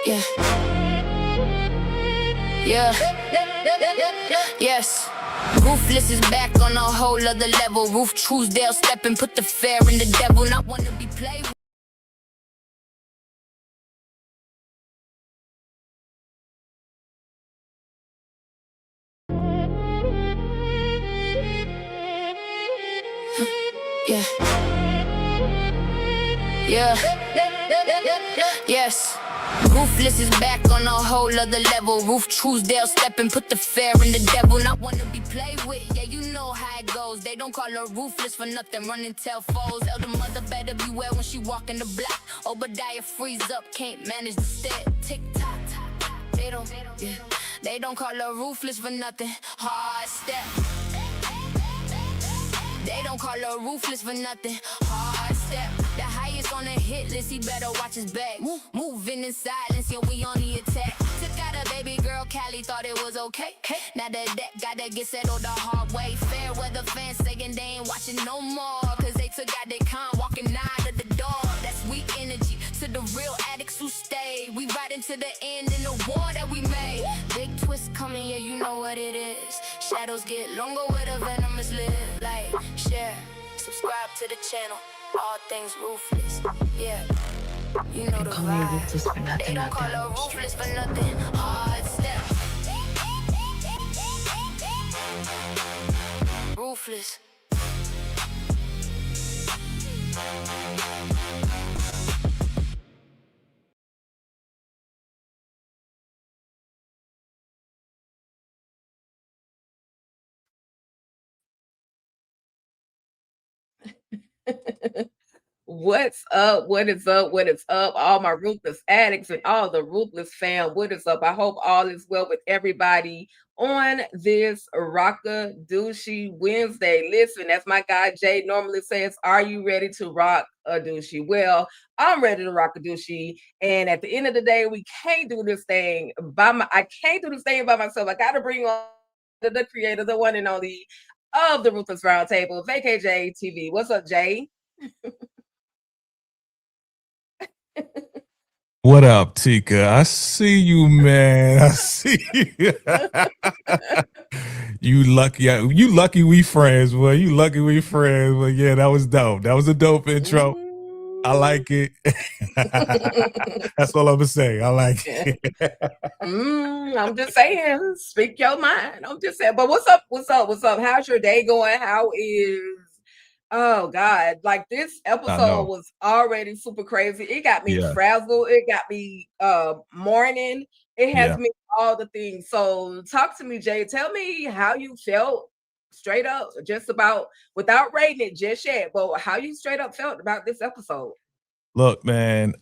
Yeah. Yeah. Yes. Ruthless is back on a whole other level. Roof Truesdale stepping, put the fair in the devil. Not want to be played with. Yeah. Yeah. Yes. Ruthless is back on a whole other level. Roof Truesdale stepping, put the fair in the devil. Not want to be played with. Yeah, you know how it goes. They don't call her ruthless for nothing. Run and tell foes. Elder mother better beware when she walk in the block. Obadiah freeze up, can't manage the step. Tick tock, tock, tock. They don't call her ruthless for nothing. Hard step. They don't call her ruthless for nothing. Hard step. The highest on the hit list, he better watch his back. Moving in silence, yeah, we on the attack. Took out a baby girl, Callie thought it was okay. Now the deck gotta get settled the hard way. Fair weather fans saying they ain't watching no more. Cause they took out their con, walking out of the door. That's weak energy to the real addicts who stay. We riding to the end in the war that we made. Big twist coming, yeah, you know what it is. Shadows get longer with a venomous lid. Like, share, subscribe to the channel. All things ruthless, yeah. You know the vibe. They don't call her ruthless for nothing. Hard step. Ruthless. What's up? What is up? What is up? All my ruthless addicts and all the ruthless fam. What is up? I hope all is well with everybody on this Rock-a-Douchey Wednesday. Listen, as my guy Jay normally says, are you ready to rock a douchey? Well, I'm ready to rock a douchey. And at the end of the day, we can't do this thing I can't do this thing by myself. I gotta bring on the creator, the one and only of the Ruthless Roundtable, VACAY-JTV. What's up, Jay? What up, Tika? I see you, man. I see you. You lucky we friends, boy. You lucky we friends. But yeah, that was dope. That was a dope intro. I like it. That's all I'm gonna say. I like it. I'm just saying, speak your mind. I'm just saying. But what's up? What's up? What's up? How's your day going? How is Oh God, like this episode was already super crazy. It got me frazzled. It got me mourning. It has me all the things. So talk to me, Jay. Tell me how you felt straight up, just about without rating it just yet, but how you straight up felt about this episode. Look, man,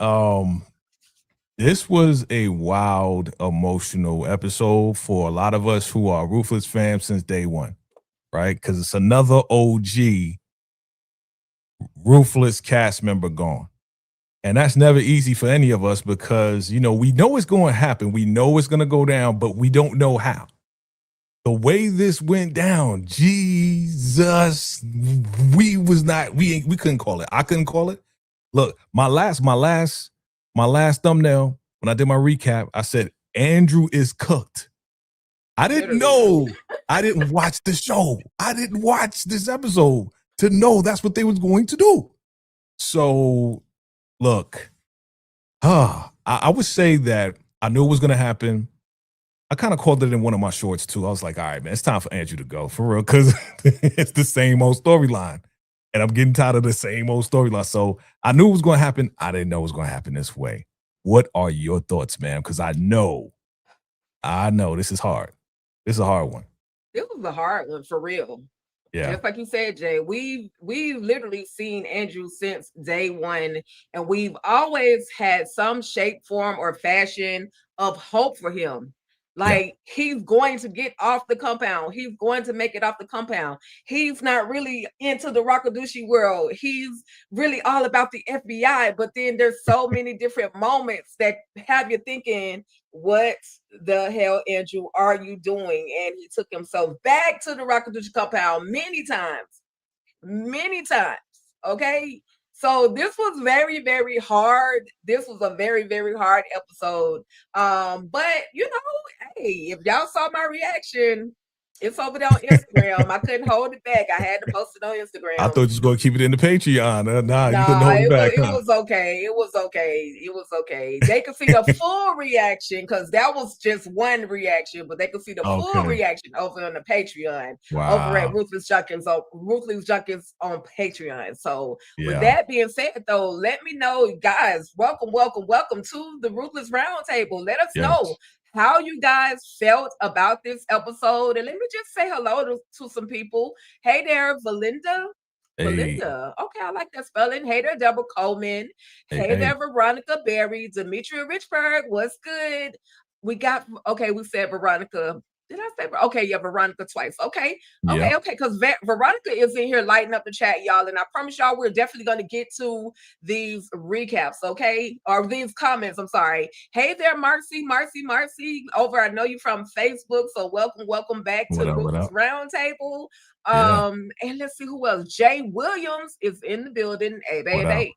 this was a wild, emotional episode for a lot of us who are Ruthless fans since day one, right? Because it's another OG Ruthless cast member gone. And that's never easy for any of us because, you know, we know it's going to happen. We know it's going to go down, but we don't know how. The way this went down, Jesus, we couldn't call it. I couldn't call it. Look, my last thumbnail, when I did my recap, I said, Andrew is cooked. I didn't know. I didn't watch the show. I didn't watch this episode to know that's what they was going to do. So, look, I would say that I knew it was going to happen. I kind of called it in one of my shorts, too. I was like, all right, man, it's time for Andrew to go, for real, because it's the same old storyline. And I'm getting tired of the same old storyline. So I knew it was going to happen. I didn't know it was going to happen this way. What are your thoughts, ma'am? Because I know this is hard. This is a hard one. This was a hard one, for real. Yeah. Just like you said, Jay, we've literally seen Andrew since day one, and we've always had some shape, form, or fashion of hope for him. Like, he's going to get off the compound. He's going to make it off the compound. He's not really into the Rock-a-Douchey world. He's really all about the FBI. But then there's so many different moments that have you thinking, what the hell, Andrew, are you doing? And he took himself back to the Rock-a-Douchey compound many times. Okay? So this was very, very hard. This was a very, very hard episode. But you know, hey, if y'all saw my reaction, it's over there on Instagram. I couldn't hold it back. I had to post it on Instagram. I thought you was going to keep it in the Patreon. Nah, you couldn't hold it back. It was okay. It was okay. It was okay. They could see the full reaction because that was just one reaction, but they could see the full reaction over on the Patreon. Wow. Over at Ruthless Junkies on Patreon. So with that being said, though, let me know, guys. Welcome to the Ruthless Roundtable. Let us know how you guys felt about this episode. And let me just say hello to some people. Hey there, Valinda. Valinda. Okay, I like that spelling. Hey there, Deborah Coleman. Hey there, Veronica Berry. Demetria Richburg. What's good? We said Veronica. Did I say? Okay, yeah, Veronica twice. Okay. Because Veronica is in here lighting up the chat, y'all. And I promise y'all, we're definitely going to get to these recaps, okay? Or these comments, I'm sorry. Hey there, Marcy. Over, I know you from Facebook. So welcome back to the Ruthless Roundtable. And let's see who else. Jay Williams is in the building. Hey, baby.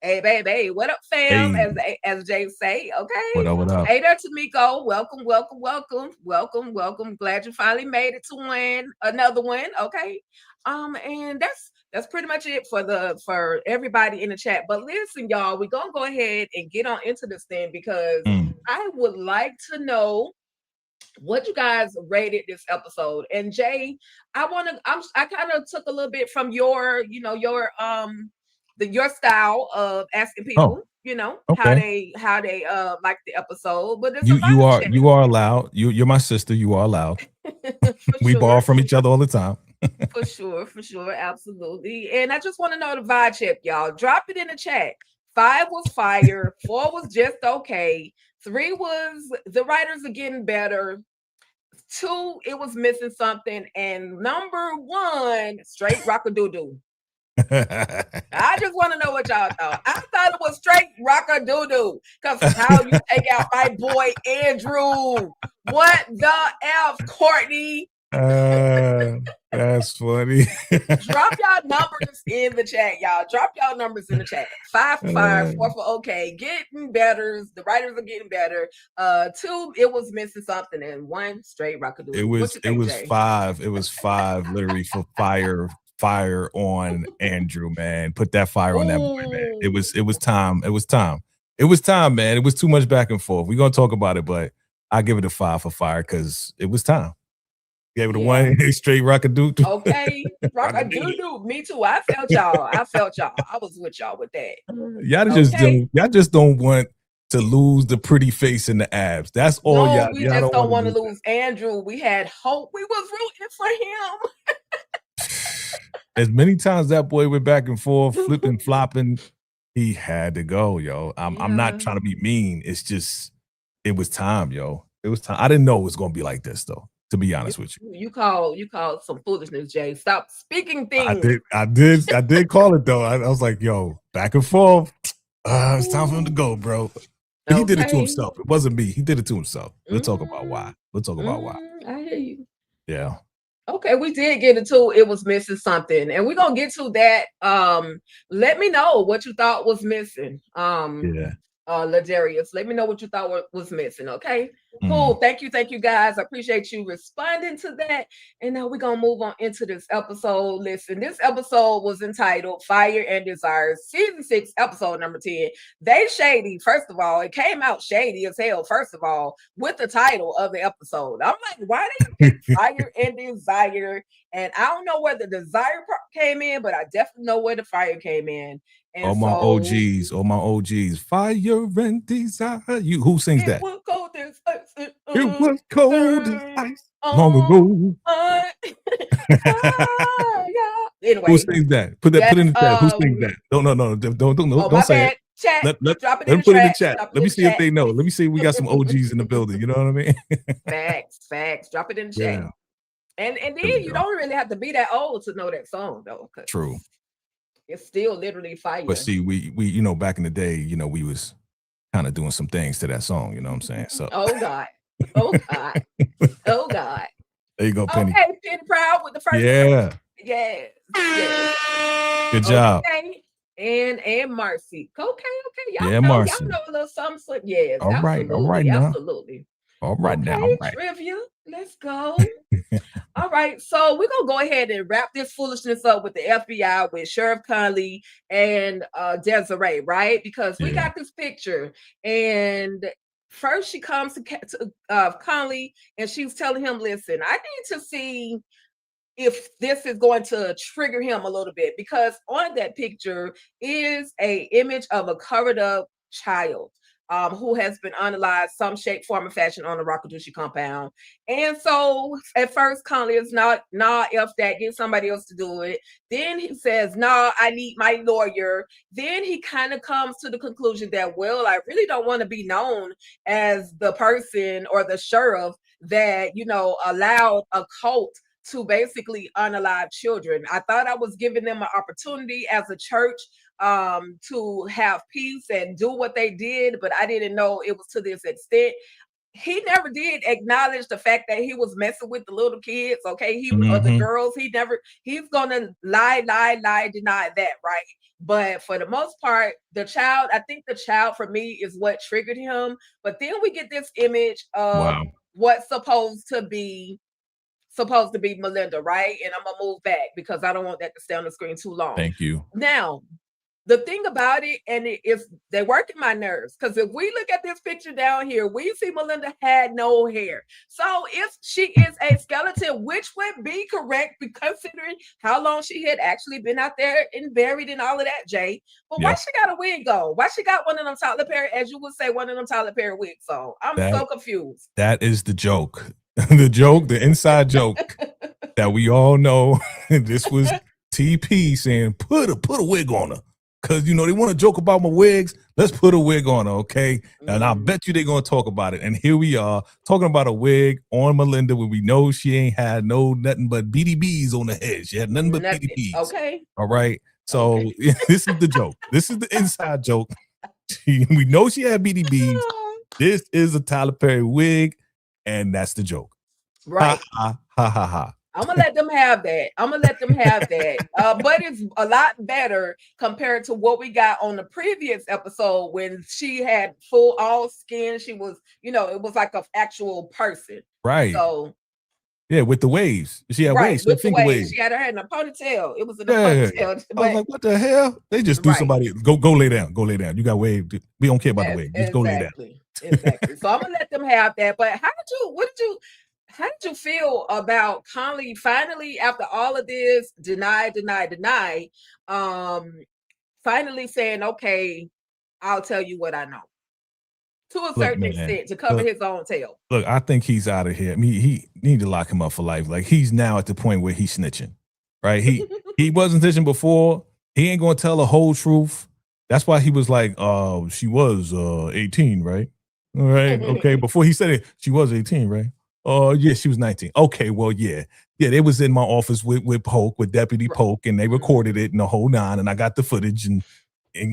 Hey, baby. What up, fam? Hey. As Jay say, okay? What up? Hey there, Tamiko. Welcome. Glad you finally made it to win another one, okay? And that's pretty much it for everybody in the chat. But listen, y'all, we're gonna go ahead and get on into this thing because I would like to know what you guys rated this episode. And Jay, I kind of took a little bit from your style of asking people, how they like the episode. But you are allowed. You're my sister. You are allowed. We borrow from each other all the time. For sure, absolutely. And I just want to know the vibe check, y'all. Drop it in the chat. 5 was fire. 4 was just okay. 3 was the writers are getting better. 2, it was missing something. And number 1, straight rock-a-doo-doo. I just want to know what y'all thought. I thought it was straight rock-a-doo-doo because how you take out my boy Andrew. What the F, Courtney? That's funny. Drop y'all numbers in the chat, y'all. Drop y'all numbers in the chat. 5 for 5, 4 for okay. Getting better. The writers are getting better. 2, it was missing something, and 1 straight rock-a-doo. It was 5. It was 5 literally for fire on Andrew, man. Put that fire on that boy, man. It was time. It was time, man. It was too much back and forth. We're gonna talk about it, but I give it a 5 for fire because it was time. Gave it a 1 straight rock-a-doo-doo. Okay, rock-a-doo-doo. Me too. I felt y'all. I was with y'all with that. Y'all just don't want to lose the pretty face and the abs. That's all y'all. We just don't want to lose Andrew. We had hope. We was rooting for him. As many times that boy went back and forth, flipping, flopping, he had to go, yo. I'm not trying to be mean. It's just, it was time, yo. It was time. I didn't know it was gonna be like this, though. To be honest with you, you called some foolishness, Jay. Stop speaking things. I did call it though. I was like, yo, back and forth. It's time for him to go, bro. Okay. He did it to himself. It wasn't me. He did it to himself. We'll talk about why. I hear you. Yeah. Okay, we did get into it was missing something, and we're gonna get to that. Let me know what you thought was missing. Ladarius, let me know what you thought was missing. Okay, cool. Thank you, guys. I appreciate you responding to that. And now we're gonna move on into this episode. Listen, this episode was entitled "Fire and Desire," season 6, episode number 10. They shady. First of all, it came out shady as hell. First of all, with the title of the episode, I'm like, why they pick Fire and Desire? And I don't know where the desire part came in, but I definitely know where the fire came in. And all my OGs, fire and desire. Who sings that? It was cold as ice. It was cold as ice long ago. Anyway, who sings that? Put in the chat. Who sings that? Don't say it. Chat. Let them put it in the chat. Let me see if they know. Let me see if we got some OGs in the building. You know what I mean? Facts. Drop it in the chat. And then you don't really have to be that old to know that song, though. True. It's still literally fire. But see, we back in the day, we was kind of doing some things to that song. You know what I'm saying? So. Oh God. There you go, Penny. Okay, Penny Proud with the first. Yeah. Yes. Good job. Okay. and Marcy. Okay. Yeah, Y'all Marcy. know a little something. Yes, All right absolutely. now. Absolutely. All right now. Okay, All right. trivia. Let's go. All right, so we're gonna go ahead and wrap this foolishness up with the FBI, with Sheriff Conley and Desiree, right? Because we got this picture, and first she comes to Conley, and she's telling him, "Listen, I need to see if this is going to trigger him a little bit, because on that picture is a image of a covered up child who has been unalived some shape, form, or fashion on the Rakadushi compound." And so at first Conley is not, nah, F that, get somebody else to do it. Then he says, nah, I need my lawyer. Then he kind of comes to the conclusion that, well, I really don't want to be known as the person or the sheriff that, you know, allowed a cult to basically unalive children. I thought I was giving them an opportunity as a church to have peace and do what they did, but I didn't know it was to this extent. He never did acknowledge the fact that he was messing with the little kids, okay? He or the girls, he's gonna lie, deny that, right? But for the most part, I think the child for me is what triggered him. But then we get this image of what's supposed to be Melinda, right? And I'm gonna move back because I don't want that to stay on the screen too long. Thank you. Now, the thing about it, and they work in my nerves, because if we look at this picture down here, we see Melinda had no hair. So if she is a skeleton, which would be correct, considering how long she had actually been out there and buried and all of that, Jay. But why she got a wig on? Why she got one of them Tyler Perry, as you would say, one of them Tyler Perry wigs on? I'm so confused. That is the joke. The inside joke that we all know. This was TP saying, put a wig on her. Because, you know, they want to joke about my wigs. Let's put a wig on her, okay? And I bet you they're going to talk about it. And here we are talking about a wig on Melinda when we know she ain't had nothing but BDBs on the head. She had nothing but BDBs. Okay. All right? So this is the joke. This is the inside joke. We know she had BDBs. This is a Tyler Perry wig, and that's the joke. Right. Ha, ha, ha, ha. I'm gonna let them have that. But it's a lot better compared to what we got on the previous episode when she had full all skin. She was, you know, it was like an actual person. Right. So yeah, with the waves. She had waves. With the waves. She had her head in a ponytail. It was in a ponytail. I was like, what the hell? They just threw somebody. Go lay down. Go lay down. You got wave. We don't care about the wave. Just go lay down. Exactly. So I'm gonna let them have that. But how did you feel about Conley finally, after all of this, deny, finally saying, okay, I'll tell you what I know, to a certain extent, to cover his own tail? Look, I think he's out of here. I mean, he need to lock him up for life. Like, he's now at the point where he's snitching, right? He wasn't snitching before. He ain't gonna tell the whole truth. That's why he was like, she was 18, right? All right, okay. Before he said it, she was 18, right? Oh, yeah, she was 19. Okay, well, yeah, they was in my office with Polk, with Deputy Polk, and they recorded it in the whole nine, and I got the footage, and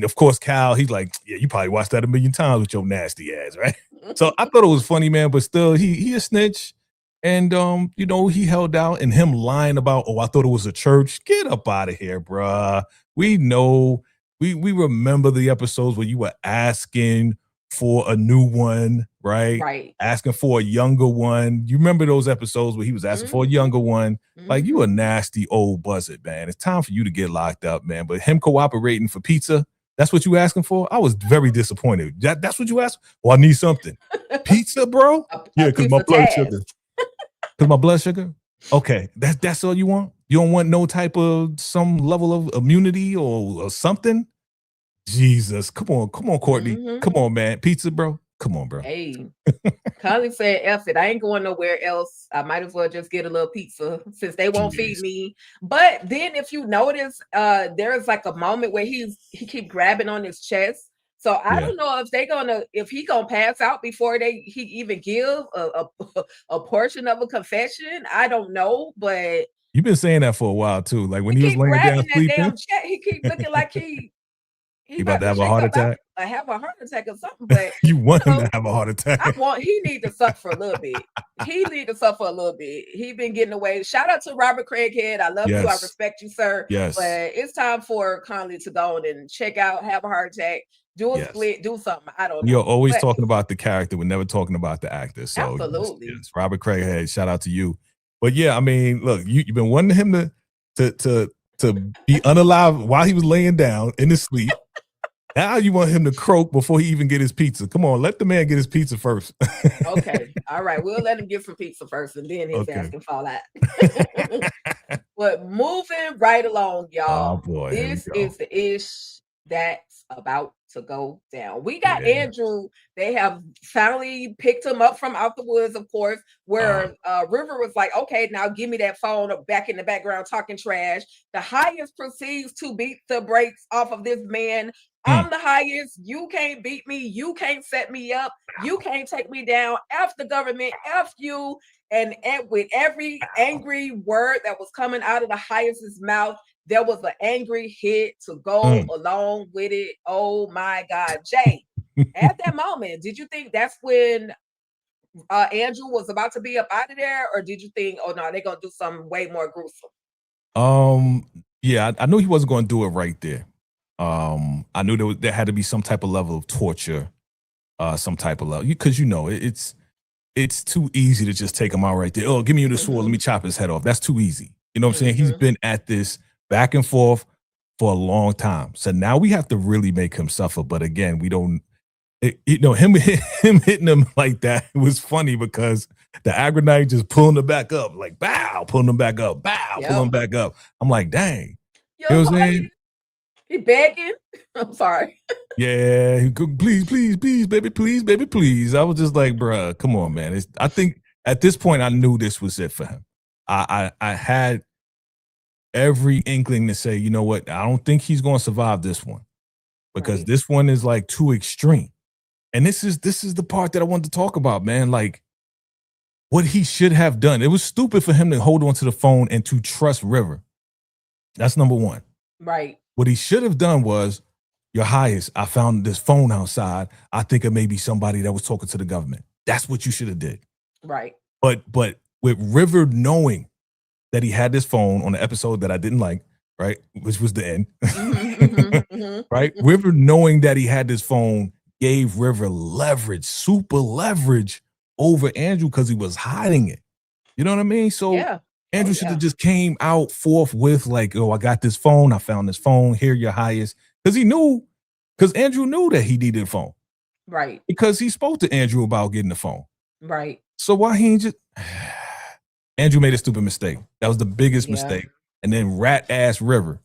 of course, Cal, he's like, yeah, you probably watched that 1 million times with your nasty ass, right? So I thought it was funny, man, but still, he a snitch, and you know, he held out, and him lying about, oh, I thought it was a church. Get up out of here, bruh. We know, we remember the episodes where you were asking for a new one, right? Asking for a younger one. You remember those episodes where he was asking for a younger one? Like, you a nasty old buzzard, man. It's time for you to get locked up, man. But him cooperating for pizza, that's what you asking for? I was very disappointed. That's what you asked? Well, I need something. Pizza, bro? Yeah, because my blood sugar. Because my blood sugar? Okay, that's all you want? You don't want no type of some level of immunity or something? Jesus, come on, Courtney. Come on, man. Pizza, bro. Come on, bro. Hey, Conley said, F it. I ain't going nowhere else. I might as well just get a little pizza since they won't feed me. But then if you notice, there's like a moment where he keep grabbing on his chest. So I don't know if he gonna pass out before he even give a portion of a confession. I don't know, but you've been saying that for a while too. Like when he was laying down sleeping, he keep looking like He about to have a heart attack. Have a heart attack or something. But you want him to have a heart attack. He need to suffer for a little bit. He been getting away. Shout out to Robert Craighead. I love you. I respect you, sir. Yes. But it's time for Conley to go on and check out, have a heart attack, do a split, do something. I don't know. You're always talking about the character. We're never talking about the actor. So absolutely. Yes, Robert Craighead, shout out to you. But yeah, I mean, look, you've been wanting him to be unalive while he was laying down in his sleep. Now you want him to croak before he even get his pizza. Come on, let the man get his pizza first. Okay. All right. We'll let him get some pizza first and then his ass can fall out. But moving right along, y'all. Oh boy. This is the ish that's about to go down. We got Andrew. They have finally picked him up from out the woods, of course, where River was like, okay, now give me that phone back in the background talking trash. The highest proceeds to beat the brakes off of this man. I'm the highest. You can't beat me. You can't set me up. You can't take me down. F the government. F you. And with every angry word that was coming out of the highest's mouth, there was an angry hit to go along with it. Oh my God. Jay, at that moment, did you think that's when Andrew was about to be up out of there? Or did you think, oh no, they're going to do something way more gruesome? Yeah, I knew he wasn't going to do it right there. I knew there had to be some type of level of torture, some type of level, because it's too easy to just take him out right there. Oh, give me the sword, let me chop his head off. That's too easy. You know what I'm saying? He's been at this back and forth for a long time. So now we have to really make him suffer. But again, we don't. Him hitting him like that, it was funny because the Agronite just pulling him back up, like bow, pulling him back up, bow, pulling him back up. I'm like, dang. You know what I'm saying? He begging. I'm sorry. Yeah, he could, please, baby, please. I was just like, bruh, come on, man. I think at this point I knew this was it for him. I had every inkling to say, you know what? I don't think he's going to survive this one because this one is like too extreme. And this is the part that I wanted to talk about, man. Like what he should have done. It was stupid for him to hold on to the phone and to trust River. That's number one. Right. What he should have done was, your highest, I found this phone outside. I think it may be somebody that was talking to the government. That's what you should have did. Right. But with River knowing that he had this phone on the episode that I didn't like, right, which was the end, right? River knowing that he had this phone gave River leverage, super leverage over Andrew because he was hiding it. You know what I mean? So Andrew should have just came out forthwith like, oh, I got this phone. I found this phone. Here, your highest. Because Andrew knew that he needed a phone. Right. Because he spoke to Andrew about getting the phone. Right. So why he ain't just... Andrew made a stupid mistake. That was the biggest mistake. And then rat-ass River.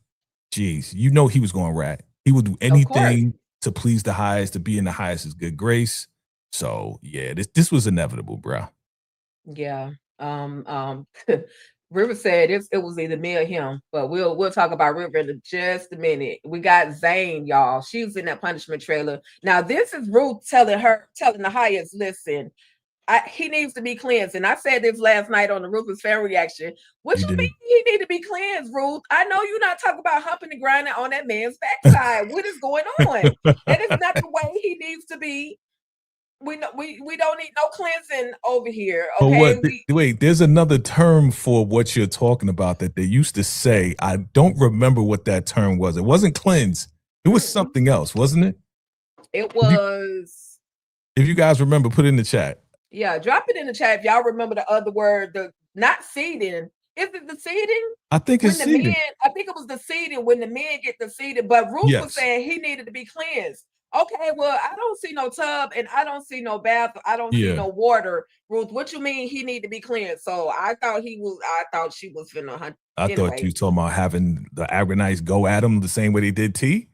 Jeez, you know he was going rat. He would do anything to please the highest, to be in the highest's good grace. So, yeah, this was inevitable, bro. Yeah. River said it was either me or him, but we'll talk about River in just a minute. We got Zane, y'all. She was in that punishment trailer. Now, this is Ruth telling the highest, listen, he needs to be cleansed. And I said this last night on the Ruthless fan reaction. What you mean he need to be cleansed, Ruth? I know you're not talking about humping and grinding on that man's backside. What is going on? That is not the way he needs to be. We don't need no cleansing over here. Okay. But wait, there's another term for what you're talking about that they used to say. I don't remember what that term was. It wasn't cleanse. It was something else, wasn't it? It was. If you guys remember, put it in the chat. Yeah, drop it in the chat if y'all remember the other word. The not seeding. Is it the seeding? I think it's seeding. I think it was the seeding when the men get the seeding. But Ruth was saying he needed to be cleansed. Okay, well, I don't see no tub and I don't see no bath. I don't see no water. Ruth, what you mean he need to be cleansed? So I thought she was finna hunt. I thought you were talking about having the Agronites go at him the same way they did T.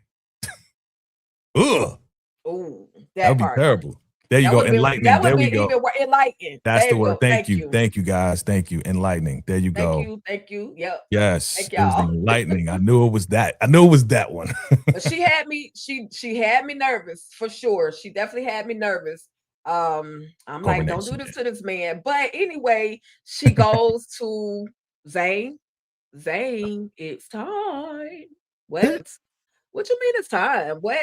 Ugh. Oh, that would be terrible. There you go. Enlightening. There we go. Enlightening. That's the word. Thank you. Thank you, guys. Thank you. Enlightening. There you go. Thank you. Yep. Yes. It was enlightening. I knew it was that. I knew it was that one. She had me. She had me nervous for sure. She definitely had me nervous. I'm like, don't do this to this man. But anyway, she goes to Zane. Zane, it's time. What What you mean it's time? What?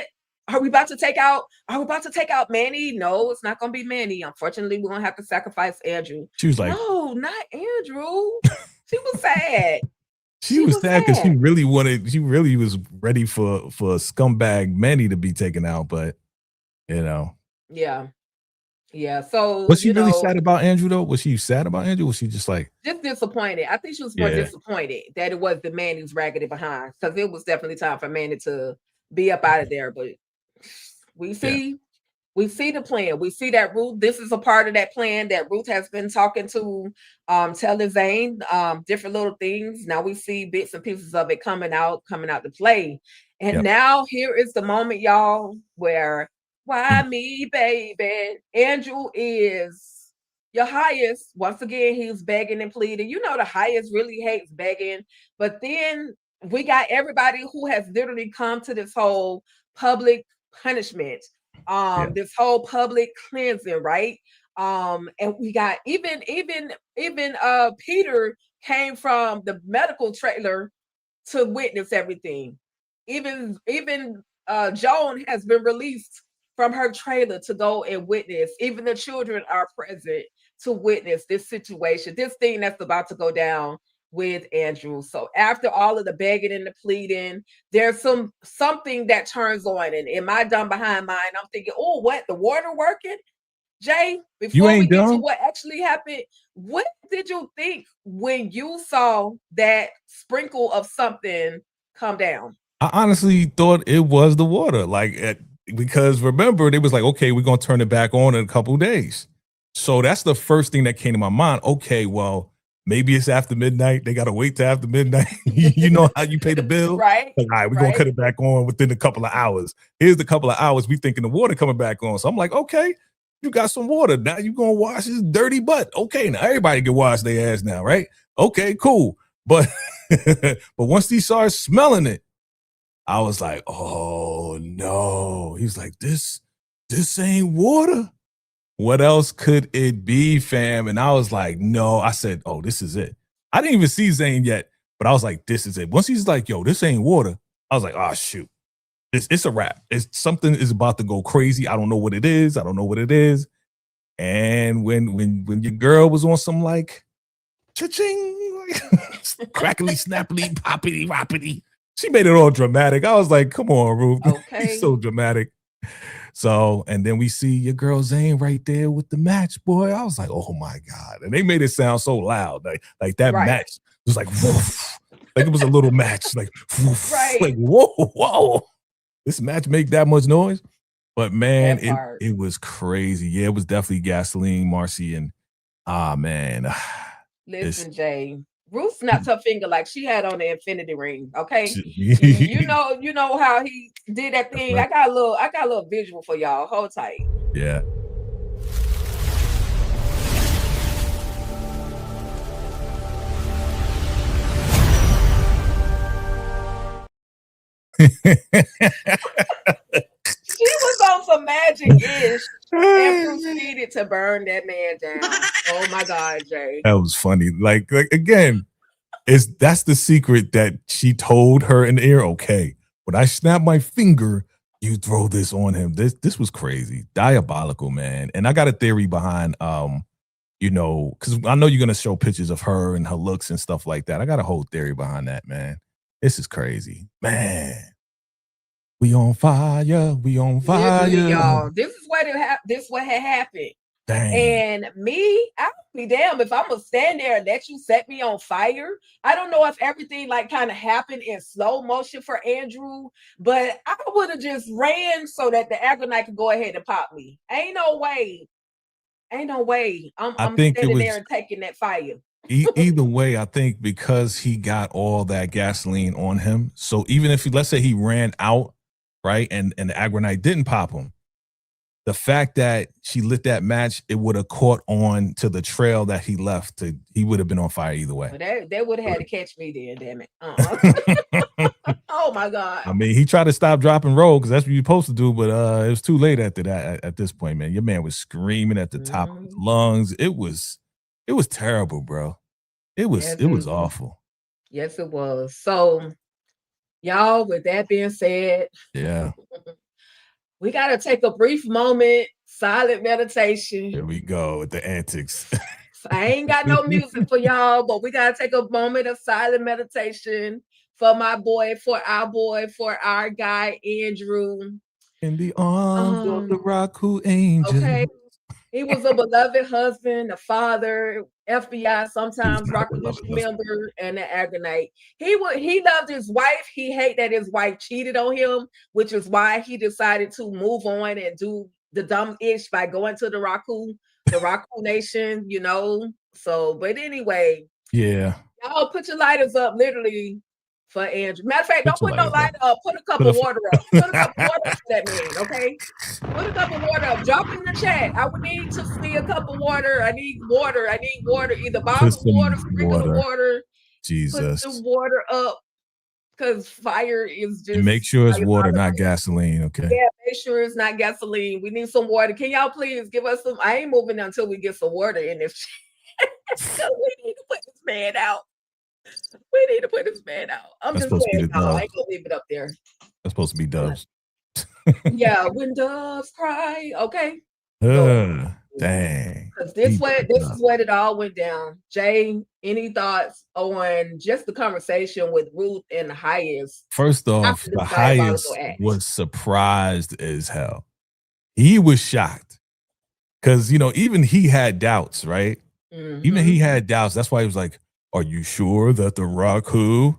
Are we about to take out? Are we about to take out Manny? No, it's not gonna be Manny. Unfortunately, we're gonna have to sacrifice Andrew. She was like, no, not Andrew. She was sad. She was sad because she really was ready for scumbag Manny to be taken out, but Yeah. So was she really sad about Andrew though? Was she sad about Andrew? Was she just disappointed? I think she was more disappointed that it was the Manny's raggedy behind, because it was definitely time for Manny to be up out of there. But we see the plan. We see that Ruth, this is a part of that plan that Ruth has been talking to Taylor Zane, different little things. Now we see bits and pieces of it coming out to play. And now here is the moment, y'all, where why me, baby? Andrew is your highest. Once again, he's begging and pleading. The highest really hates begging. But then we got everybody who has literally come to this whole public punishment, this whole public cleansing, right? And we got even Peter came from the medical trailer to witness everything. Even Joan has been released from her trailer to go and witness. Even the children are present to witness this situation, this thing that's about to go down with Andrew. So after all of the begging and the pleading, there's something that turns on. And am I done behind mine? I'm thinking, oh, what? The water working? Jay, before we get to what actually happened, what did you think when you saw that sprinkle of something come down? I honestly thought it was the water, because remember, they was like, okay, we're going to turn it back on in a couple of days. So that's the first thing that came to my mind. Okay, well, maybe it's after midnight. They got to wait till after midnight. You know how you pay the bill? Right. All right, we're going to cut it back on within a couple of hours. Here's the couple of hours. We thinking the water coming back on. So I'm like, okay, you got some water. Now you're going to wash his dirty butt. Okay, now everybody can wash their ass now, right? Okay, cool. But once he started smelling it, I was like, oh no. He's like, this ain't water. What else could it be, fam? And I was like, no. I said, oh, this is it. I didn't even see Zane yet, but I was like, this is it. Once he's like, yo, this ain't water, I was like, oh shoot. It's a wrap. Something is about to go crazy. I don't know what it is. And when your girl was on some cha-ching, crackly, snappily, poppity, roppity, she made it all dramatic. I was like, come on, Ruth. Okay. She's so dramatic. So, and then we see your girl Zane right there with the match, boy. I was like, oh my God. And they made it sound so loud. Like that match was like, woof. Like it was a little match. Like, woof. Like, whoa. This match make that much noise? But man, it was crazy. Yeah, it was definitely gasoline, Marcy. And man. Listen, Jay. Ruth snapped her finger like she had on the infinity ring. Okay. you know how he did that thing. Right. I got a little visual for y'all. Hold tight. Yeah. She was on some magic-ish and proceeded to burn that man down. Oh my God, Jay. That was funny. Like again, that's the secret that she told her in the ear. Okay, when I snap my finger, you throw this on him. This was crazy. Diabolical, man. And I got a theory behind because I know you're gonna show pictures of her and her looks and stuff like that. I got a whole theory behind that, man. This is crazy. Man. We on fire. We on fire. Y'all. This is what had happened. Dang. And me, I'll be damned if I'm gonna stand there and let you set me on fire. I don't know if everything kind of happened in slow motion for Andrew, but I would have just ran so that the Agonite could go ahead and pop me. Ain't no way. I'm standing there and taking that fire. Either way, I think because he got all that gasoline on him. So even if let's say he ran out, right, and the Agonite didn't pop him, the fact that she lit that match, it would have caught on to the trail that he left. He would have been on fire either way. Well, they would have had to catch me then, damn it. Oh my God. I mean, he tried to stop, drop, and roll because that's what you're supposed to do, but it was too late after that. At this point, man, your man was screaming at the top of his lungs. It was terrible, bro. It was awful. Yes, it was. So Y'all, with that being said, Yeah. We got to take a brief moment, silent meditation. Here we go with the antics. I ain't got no music for y'all, but we got to take a moment of silent meditation for my boy, for our guy, Andrew. In the arms of the Raku angel. Okay. He was a beloved husband, a father, FBI, sometimes Rockledge member, and an Agonite. He loved his wife. He hated that his wife cheated on him, which is why he decided to move on and do the dumb ish by going to the Raku Nation, you know. So, but anyway, yeah, y'all put your lighters up, literally. For Andrew. Matter of fact, don't put no light up. Put a cup of water up. Put a cup of water up for that man, okay? Put a cup of water up. Drop it in the chat. I would need to see a cup of water. I need water. Either bottled water, sprinkle water. Jesus. Put the water up because fire is just. And make sure it's water, not gasoline, okay? Yeah, make sure it's not gasoline. We need some water. Can y'all please give us some? I ain't moving until we get some water in this chat. We need to put this man out. We need to put this man out. I'm just saying, no, I ain't gonna leave it up there. That's supposed to be doves. Yeah, when doves cry. Okay. Dang. Because this is what it all went down. Jay, any thoughts on just the conversation with Ruth and the highest? First off, the highest was surprised as hell. He was shocked. Because, you know, even he had doubts, right? Mm-hmm. Even he had doubts. That's why he was like, are you sure that the Raku,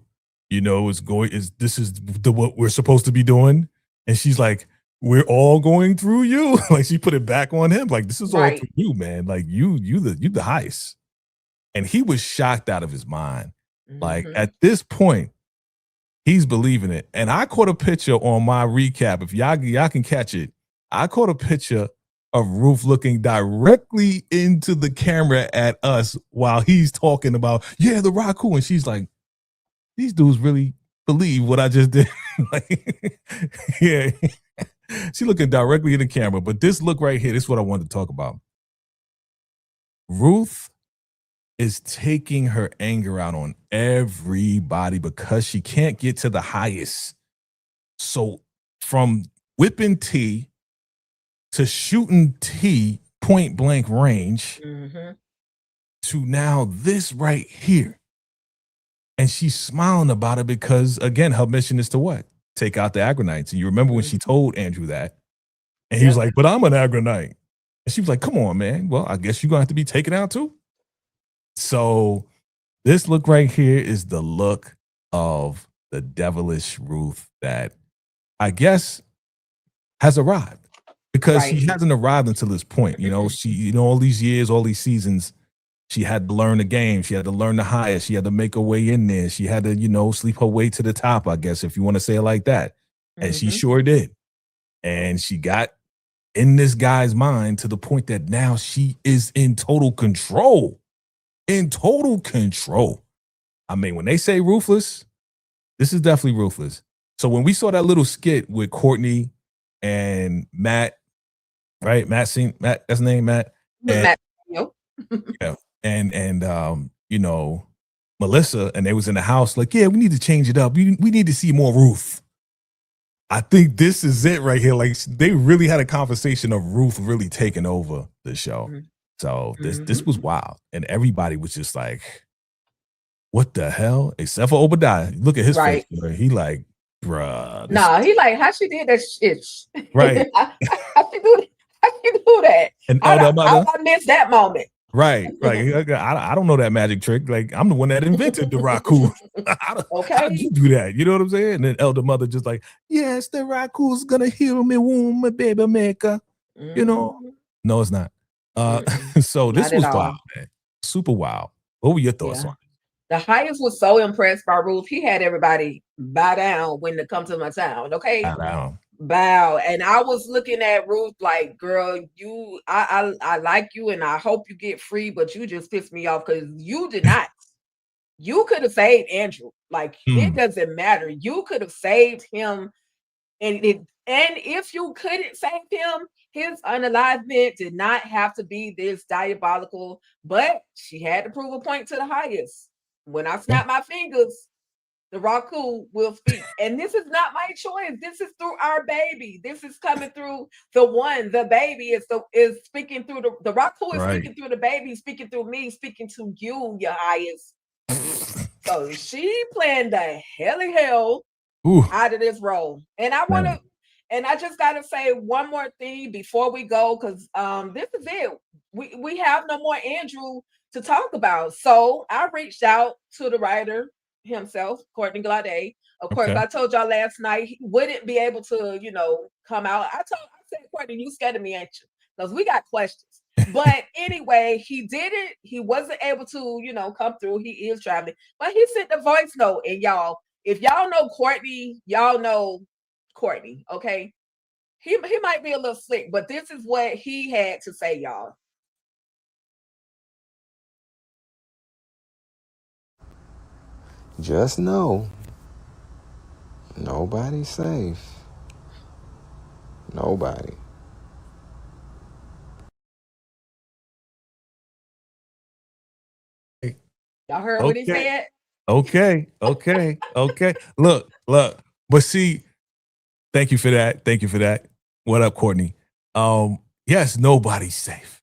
you know, this is what we're supposed to be doing? And she's like, we're all going through you. Like she put it back on him. Like, this is all through you, man. Like you the highest. And he was shocked out of his mind. Mm-hmm. Like at this point, he's believing it. And I caught a picture on my recap. If y'all can catch it, I caught a picture of Ruth looking directly into the camera at us while he's talking about, yeah, the Raku. And she's like, these dudes really believe what I just did. Like, yeah. She looking directly in the camera. But this look right here, this is what I wanted to talk about. Ruth is taking her anger out on everybody because she can't get to the highest. So from whipping T to shooting T point blank range to now this right here. And she's smiling about it because, again, her mission is to what? Take out the Agronites. And you remember when she told Andrew that? And he was like, but I'm an Agronite. And she was like, come on, man. Well, I guess you're going to have to be taken out too. So this look right here is the look of the devilish Ruth that I guess has arrived. Because she hasn't arrived until this point. You know, all these years, all these seasons, she had to learn the game. She had to learn the highest. She had to make her way in there. She had to, you know, sleep her way to the top, I guess, if you want to say it like that. And she sure did. And she got in this guy's mind to the point that now she is in total control. In total control. I mean, when they say ruthless, this is definitely ruthless. So when we saw that little skit with Courtney and Matt, right? That's his name, Matt. And, yeah. And you know, Melissa, and they was in the house like, yeah, we need to change it up. We need to see more Ruth. I think this is it right here. Like they really had a conversation of Ruth really taking over the show. So this was wild. And everybody was just like, what the hell? Except for Obadiah. Look at his face. He like, bruh. Nah, he like, how she did that shit? Right. How she do that? And I missed that moment. Right. I don't know that magic trick. Like, I'm the one that invented the Raku. How did you do that? You know what I'm saying? And then Elder Mother just like, yes, the Raku's gonna heal me womb, my baby maker. You know? No, it's not. So this was wild, man. Super wild. What were your thoughts on it? The highest was so impressed by Ruth. He had everybody bow down when they come to my town. Okay. Bow. And I was looking at Ruth like, girl, I like you and I hope you get free, but you just pissed me off because you did not. You could have saved Andrew. Like it doesn't matter. You could have saved him. And if you couldn't save him, his unalivement did not have to be this diabolical, but she had to prove a point to the highest. When I snap my fingers, the Raku will speak. And this is not my choice. This is through our baby. This is coming through the one. The baby is speaking through the Raku is speaking through the baby, speaking through me, speaking to you, your highest. So she playing the hell out of this role. And I just gotta say one more thing before we go, because this is it. We have no more Andrew to talk about. So I reached out to the writer himself, Courtney Glade. Of course, I told y'all last night he wouldn't be able to, come out. I said, Courtney, you scared of me, ain't you? Because we got questions. But anyway, he did it. He wasn't able to, come through. He is traveling, but he sent the voice note. And y'all, if y'all know Courtney, y'all know Courtney. Okay, he might be a little slick, but this is what he had to say, y'all. Just know, nobody's safe. Nobody. Y'all heard what he said? Okay. Look. But see, thank you for that. What up, Courtney? Yes, nobody's safe.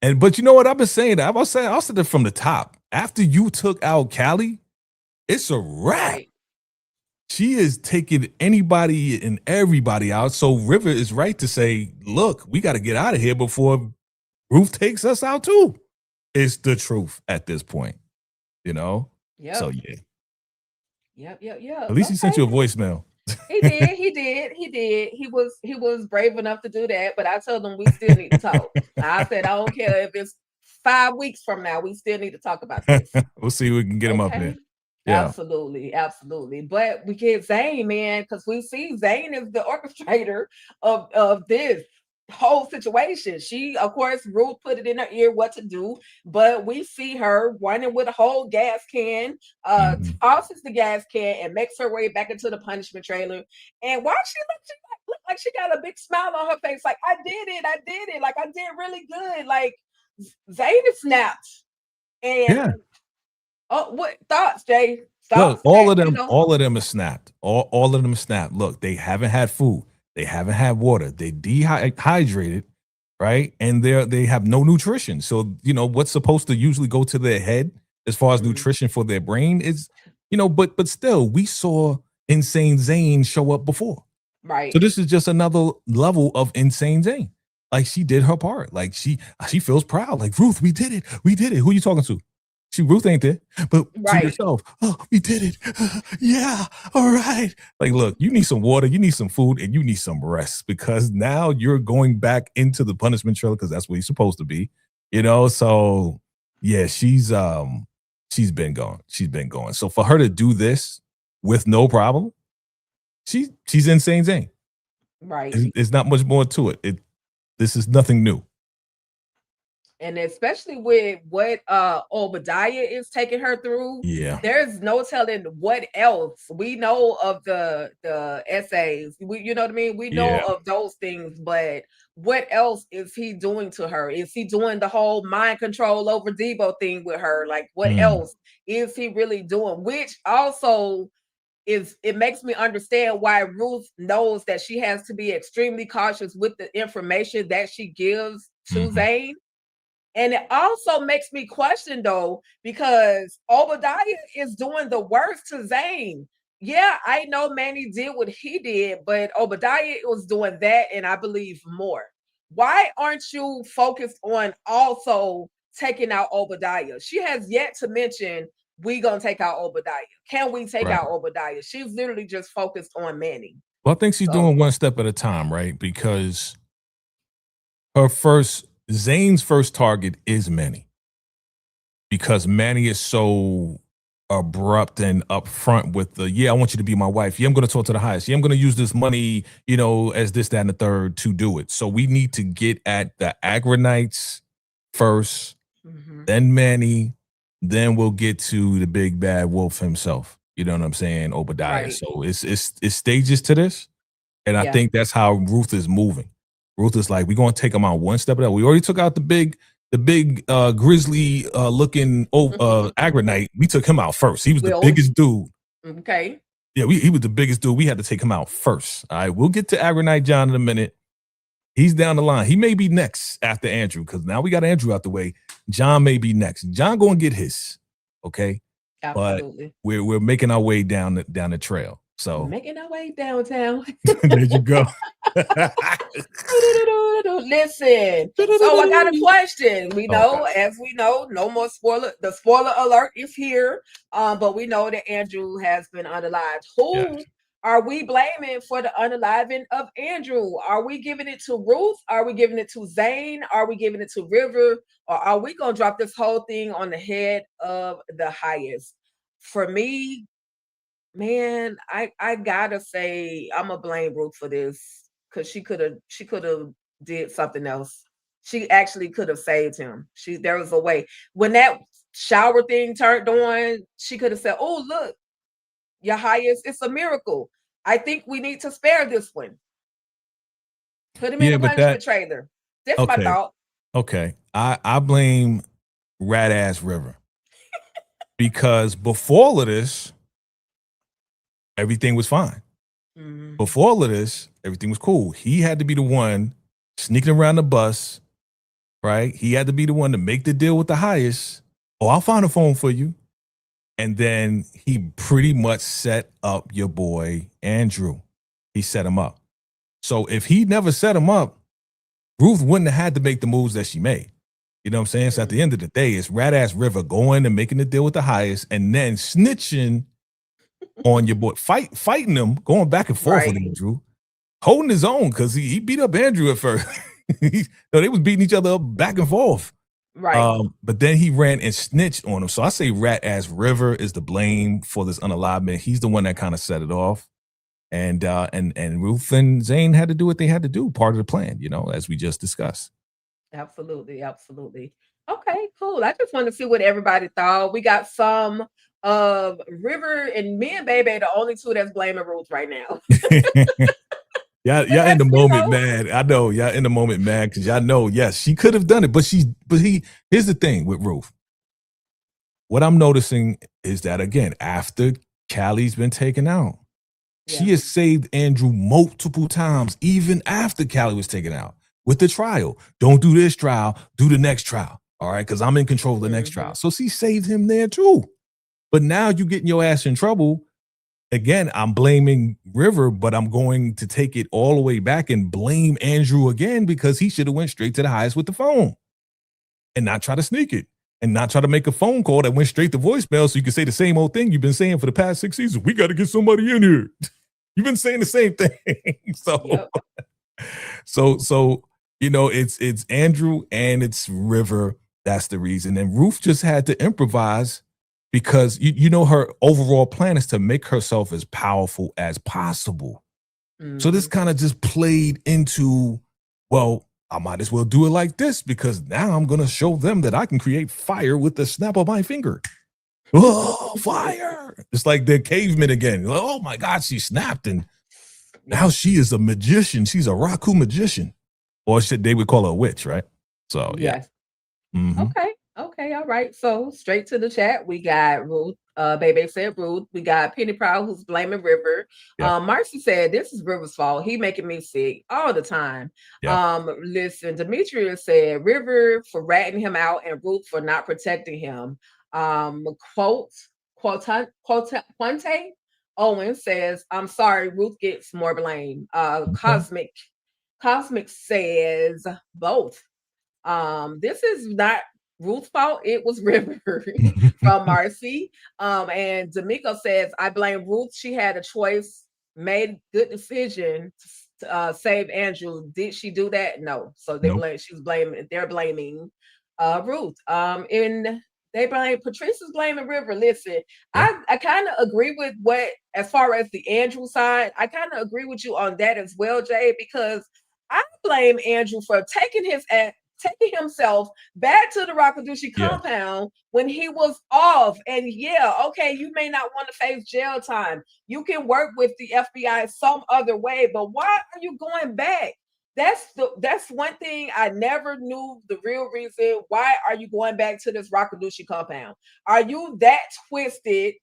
But you know what I've been saying? I'll say it from the top. After you took out Callie, it's a wrap. Right. She is taking anybody and everybody out. So River is right to say, look, we got to get out of here before Ruth takes us out too. It's the truth at this point, So yeah. Yep. At least he sent you a voicemail. He did. He was brave enough to do that, but I told him we still need to talk. I said, I don't care if it's 5 weeks from now, we still need to talk about this. We'll see if we can get him up there. Yeah. Absolutely. But we get Zane, man, because we see Zane is the orchestrator of this whole situation. She, of course, Ruth put it in her ear what to do, but we see her running with a whole gas can, tosses the gas can and makes her way back into the punishment trailer. And while she look like she got a big smile on her face, like I did it, like I did really good. Like Zane snapped. And what thoughts, Jay? Look, all of them are snapped. All of them are snapped. Look, they haven't had food. They haven't had water. They dehydrated, right? And they have no nutrition. So, what's supposed to usually go to their head as far as nutrition for their brain is, but still, we saw Insane Zane show up before. Right. So this is just another level of Insane Zane. Like she did her part. Like she feels proud. Like, Ruth, we did it. Who are you talking to? Ruth ain't there, but to yourself, oh, we did it. Yeah, all right. Like, look, you need some water, you need some food, and you need some rest because now you're going back into the punishment trailer because that's what you're supposed to be, So, yeah, she's been gone. She's been going. So for her to do this with no problem, she's Insane Zane. Right. It's not much more to it. This is nothing new. And especially with what Obadiah is taking her through, there's no telling what else. We know of the essays, you know what I mean? We know of those things, but what else is he doing to her? Is he doing the whole mind control over Debo thing with her? Like, what else is he really doing? Which also it makes me understand why Ruth knows that she has to be extremely cautious with the information that she gives to Zane. And it also makes me question, though, because Obadiah is doing the worst to Zane. Yeah, I know Manny did what he did, but Obadiah was doing that, and I believe more. Why aren't you focused on also taking out Obadiah? She has yet to mention, we gonna take out Obadiah. Can we take out Obadiah? She's literally just focused on Manny. Well, I think she's doing one step at a time, right? Because Zane's first target is Manny, because Manny is so abrupt and upfront with the, I want you to be my wife. Yeah, I'm going to talk to the highest. Yeah, I'm going to use this money, as this, that, and the third to do it. So we need to get at the Agranites first, then Manny, then we'll get to the big bad wolf himself. You know what I'm saying? Obadiah. Right. So it's stages to this. And I think that's how Ruth is moving. Ruth is like, we're going to take him out one step at a time. We already took out the big grizzly looking Agranite. We took him out first. He was the biggest dude. Okay. Yeah, he was the biggest dude. We had to take him out first. All right, we'll get to Agronite John in a minute. He's down the line. He may be next after Andrew because now we got Andrew out the way. John may be next. John going to get his, okay? Absolutely. But we're making our way down the trail. So making our way downtown. there you go. Listen, so I got a question. We know, as we know, no more spoiler. The spoiler alert is here. But we know that Andrew has been unalived. Who are we blaming for the unaliving of Andrew? Are we giving it to Ruth? Are we giving it to Zane? Are we giving it to River? Or are we gonna drop this whole thing on the head of the highest? For me, man, I gotta say I'm gonna blame Ruth for this because she could have did something else. She actually could have saved him. There was a way when that shower thing turned on. She could have said, "Oh look, your highest, it's a miracle. I think we need to spare this one. Put him in the punishment trailer." That's my thought. Okay, I blame rat ass River because before all of this, everything was fine. Before all of this, everything was cool. He had to be the one sneaking around the bus, right? He had to be the one to make the deal with the highest. Oh, I'll find a phone for you. And then he pretty much set up your boy, Andrew. He set him up. So if he never set him up, Ruth wouldn't have had to make the moves that she made. You know what I'm saying? So at the end of the day, it's rat ass River going and making the deal with the highest and then snitching on your boy, fighting him, going back and forth with Andrew, holding his own because he beat up Andrew at first. They was beating each other up back and forth. Right. But then he ran and snitched on him. So I say rat ass River is the blame for this unalivement. He's the one that kind of set it off. And Ruth and Zane had to do what they had to do, part of the plan, as we just discussed. Absolutely. Okay, cool. I just want to see what everybody thought. We got some of River and me and Baby, the only two that's blaming Ruth right now. Y'all in the moment, man. I know y'all in the moment, man, because y'all know, yes, she could have done it, but here's the thing with Ruth. What I'm noticing is that, again, after Callie's been taken out, she has saved Andrew multiple times, even after Callie was taken out with the trial. Don't do this trial, do the next trial. All right, because I'm in control of the next trial. So she saved him there too. But now you're getting your ass in trouble. Again, I'm blaming River, but I'm going to take it all the way back and blame Andrew again because he should have went straight to the highest with the phone and not try to sneak it and not try to make a phone call that went straight to voicemail so you can say the same old thing you've been saying for the past 6 seasons. We got to get somebody in here. You've been saying the same thing. So it's Andrew and it's River. That's the reason. And Ruth just had to improvise because her overall plan is to make herself as powerful as possible. So this kind of just played into, well, I might as well do it like this because now I'm going to show them that I can create fire with the snap of my finger. Oh, fire. It's like the caveman again. Oh my God, she snapped and now she is a magician. She's a Raku magician. Or they would call her a witch, right? So, yeah. Okay, all right. So straight to the chat, we got Ruth. Baby said Ruth. We got Penny Proud who's blaming River. Marcy said this is River's fault. He making me sick all the time. Listen, Demetrius said River for ratting him out and Ruth for not protecting him. Quante Owen says, I'm sorry, Ruth gets more blame. Cosmic says both. This is not Ruth's fault. It was River from Marcy. And D'Amico says, I blame Ruth. She had a choice, made good decision to save Andrew. Did she do that? No. So they're blaming Ruth. And they blame Patricia's blaming River. Listen, I kind of agree with as far as the Andrew side, I kind of agree with you on that as well, Jay, because I blame Andrew for taking himself back to the Rakadushi compound when he was off. And you may not want to face jail time. You can work with the FBI some other way, but why are you going back? That's one thing I never knew the real reason. Why are you going back to this Rakadushi compound? Are you that twisted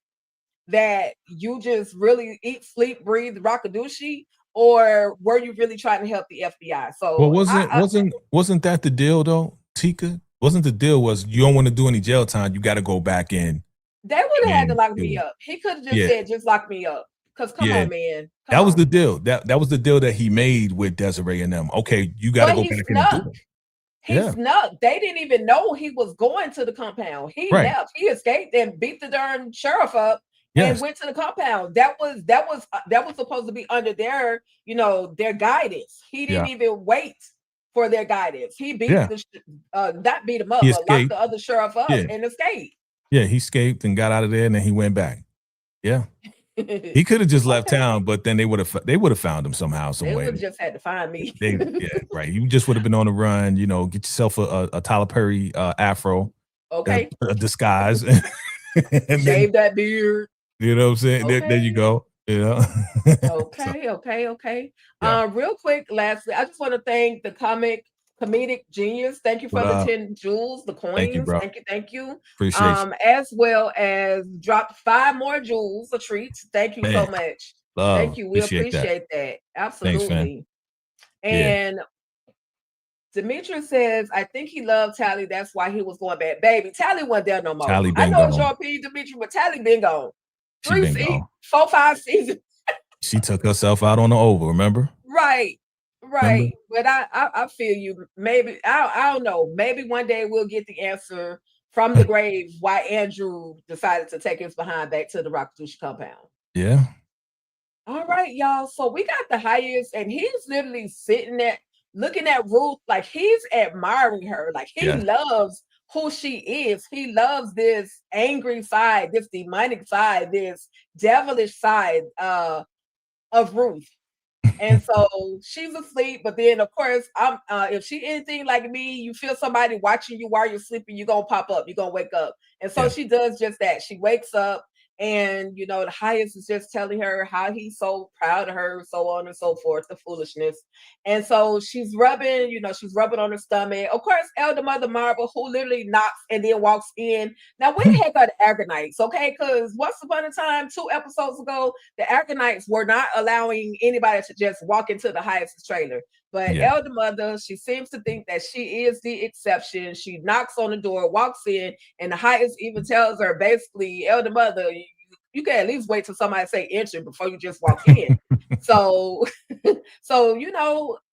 that you just really eat, sleep, breathe, rockadushi, or were you really trying to help the FBI? So well, wasn't that the deal though, Tika? Wasn't the deal was you don't want to do any jail time, you got to go back in. They would have had to lock me up. He could have just said, just lock me up. Because come on, man. That was the deal. That was the deal that he made with Desiree and them. Okay, you got to go back in and do it. He snuck. They didn't even know he was going to the compound. He left. He escaped and beat the darn sheriff up and went to the compound. That was supposed to be under their, their guidance. He didn't even wait for their guidance. He beat not beat him up, but locked the other sheriff up and escaped. Yeah, he escaped and got out of there, and then he went back. Yeah. He could have just left town, but then they would have found him somehow, some way. They would have just had to find me. Right. You just would have been on the run. Get yourself a Tyler Perry afro, a disguise, and shave that beard. You know what I'm saying? Okay. There you go. Okay. Real quick, lastly, I just want to thank the comedic genius. Thank you for the 10 jewels, the coins. Thank you. Appreciate you. As well as dropped 5 more jewels, a treat. Thank you so much. Thank you. We appreciate that. Absolutely. Thanks, and Demetrius says, I think he loved Tally. That's why he was going back. Baby, Tally wasn't there no more. I know it's your opinion, Demetrius, but Tally been gone. 4, 5 seasons. She took herself out on the oval, remember? Right. Remember? But I feel you. Maybe I don't know. Maybe one day we'll get the answer from the grave why Andrew decided to take his behind back to the Rockadushi compound. Yeah. All right, y'all. So we got the highest, and he's literally sitting there looking at Ruth like he's admiring her. Like he loves who she is. He loves this angry side, this demonic side, this devilish side of Ruth. And so she's asleep, but then of course, if she anything like me, you feel somebody watching you while you're sleeping, you're gonna pop up, you're gonna wake up. And so she does just that. She wakes up, and the highest is just telling her how he's so proud of her, so on and so forth, the foolishness. And so she's rubbing on her stomach. Of course, Elder Mother Marvel, who literally knocks and then walks in. Now, where the heck are the Argonites? Okay, because once upon a time, 2 episodes ago, the Argonites were not allowing anybody to just walk into the highest trailer. But Elder Mother, she seems to think that she is the exception. She knocks on the door, walks in, and the highest even tells her, basically, Elder Mother, you can at least wait till somebody say enter before you just walk in. So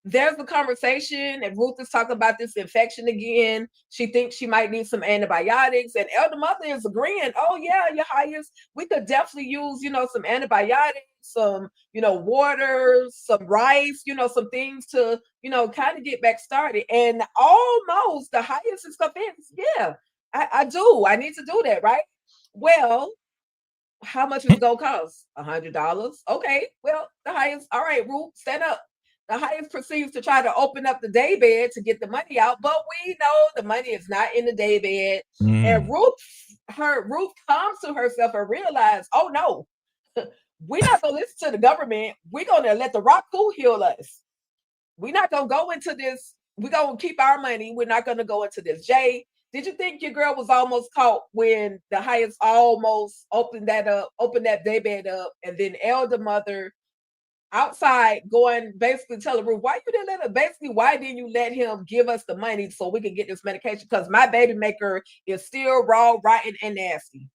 there's the conversation, and Ruth is talking about this infection again. She thinks she might need some antibiotics, and Elder Mother is agreeing. Oh yeah, your highest, we could definitely use, some antibiotics, some, water, some rice, some things to, kind of get back started. And almost the highest is convinced. Yeah, I do. I need to do that, right? Well, how much is it gonna cost? $100. Okay, well, the highest, all right, Ruth, stand up. The highest proceeds to try to open up the day bed to get the money out, but we know the money is not in the day bed. And Ruth comes to herself and realizes, oh no, we're not gonna listen to the government. We're gonna let the Raku heal us. We're not gonna go into this. We're gonna keep our money. We're not gonna go into this. Jay, did you think your girl was almost caught when the highest almost opened that day bed up, and then Elder Mother outside going basically telling Ruth, why didn't you let him give us the money so we can get this medication? Because my baby maker is still raw, rotten, and nasty.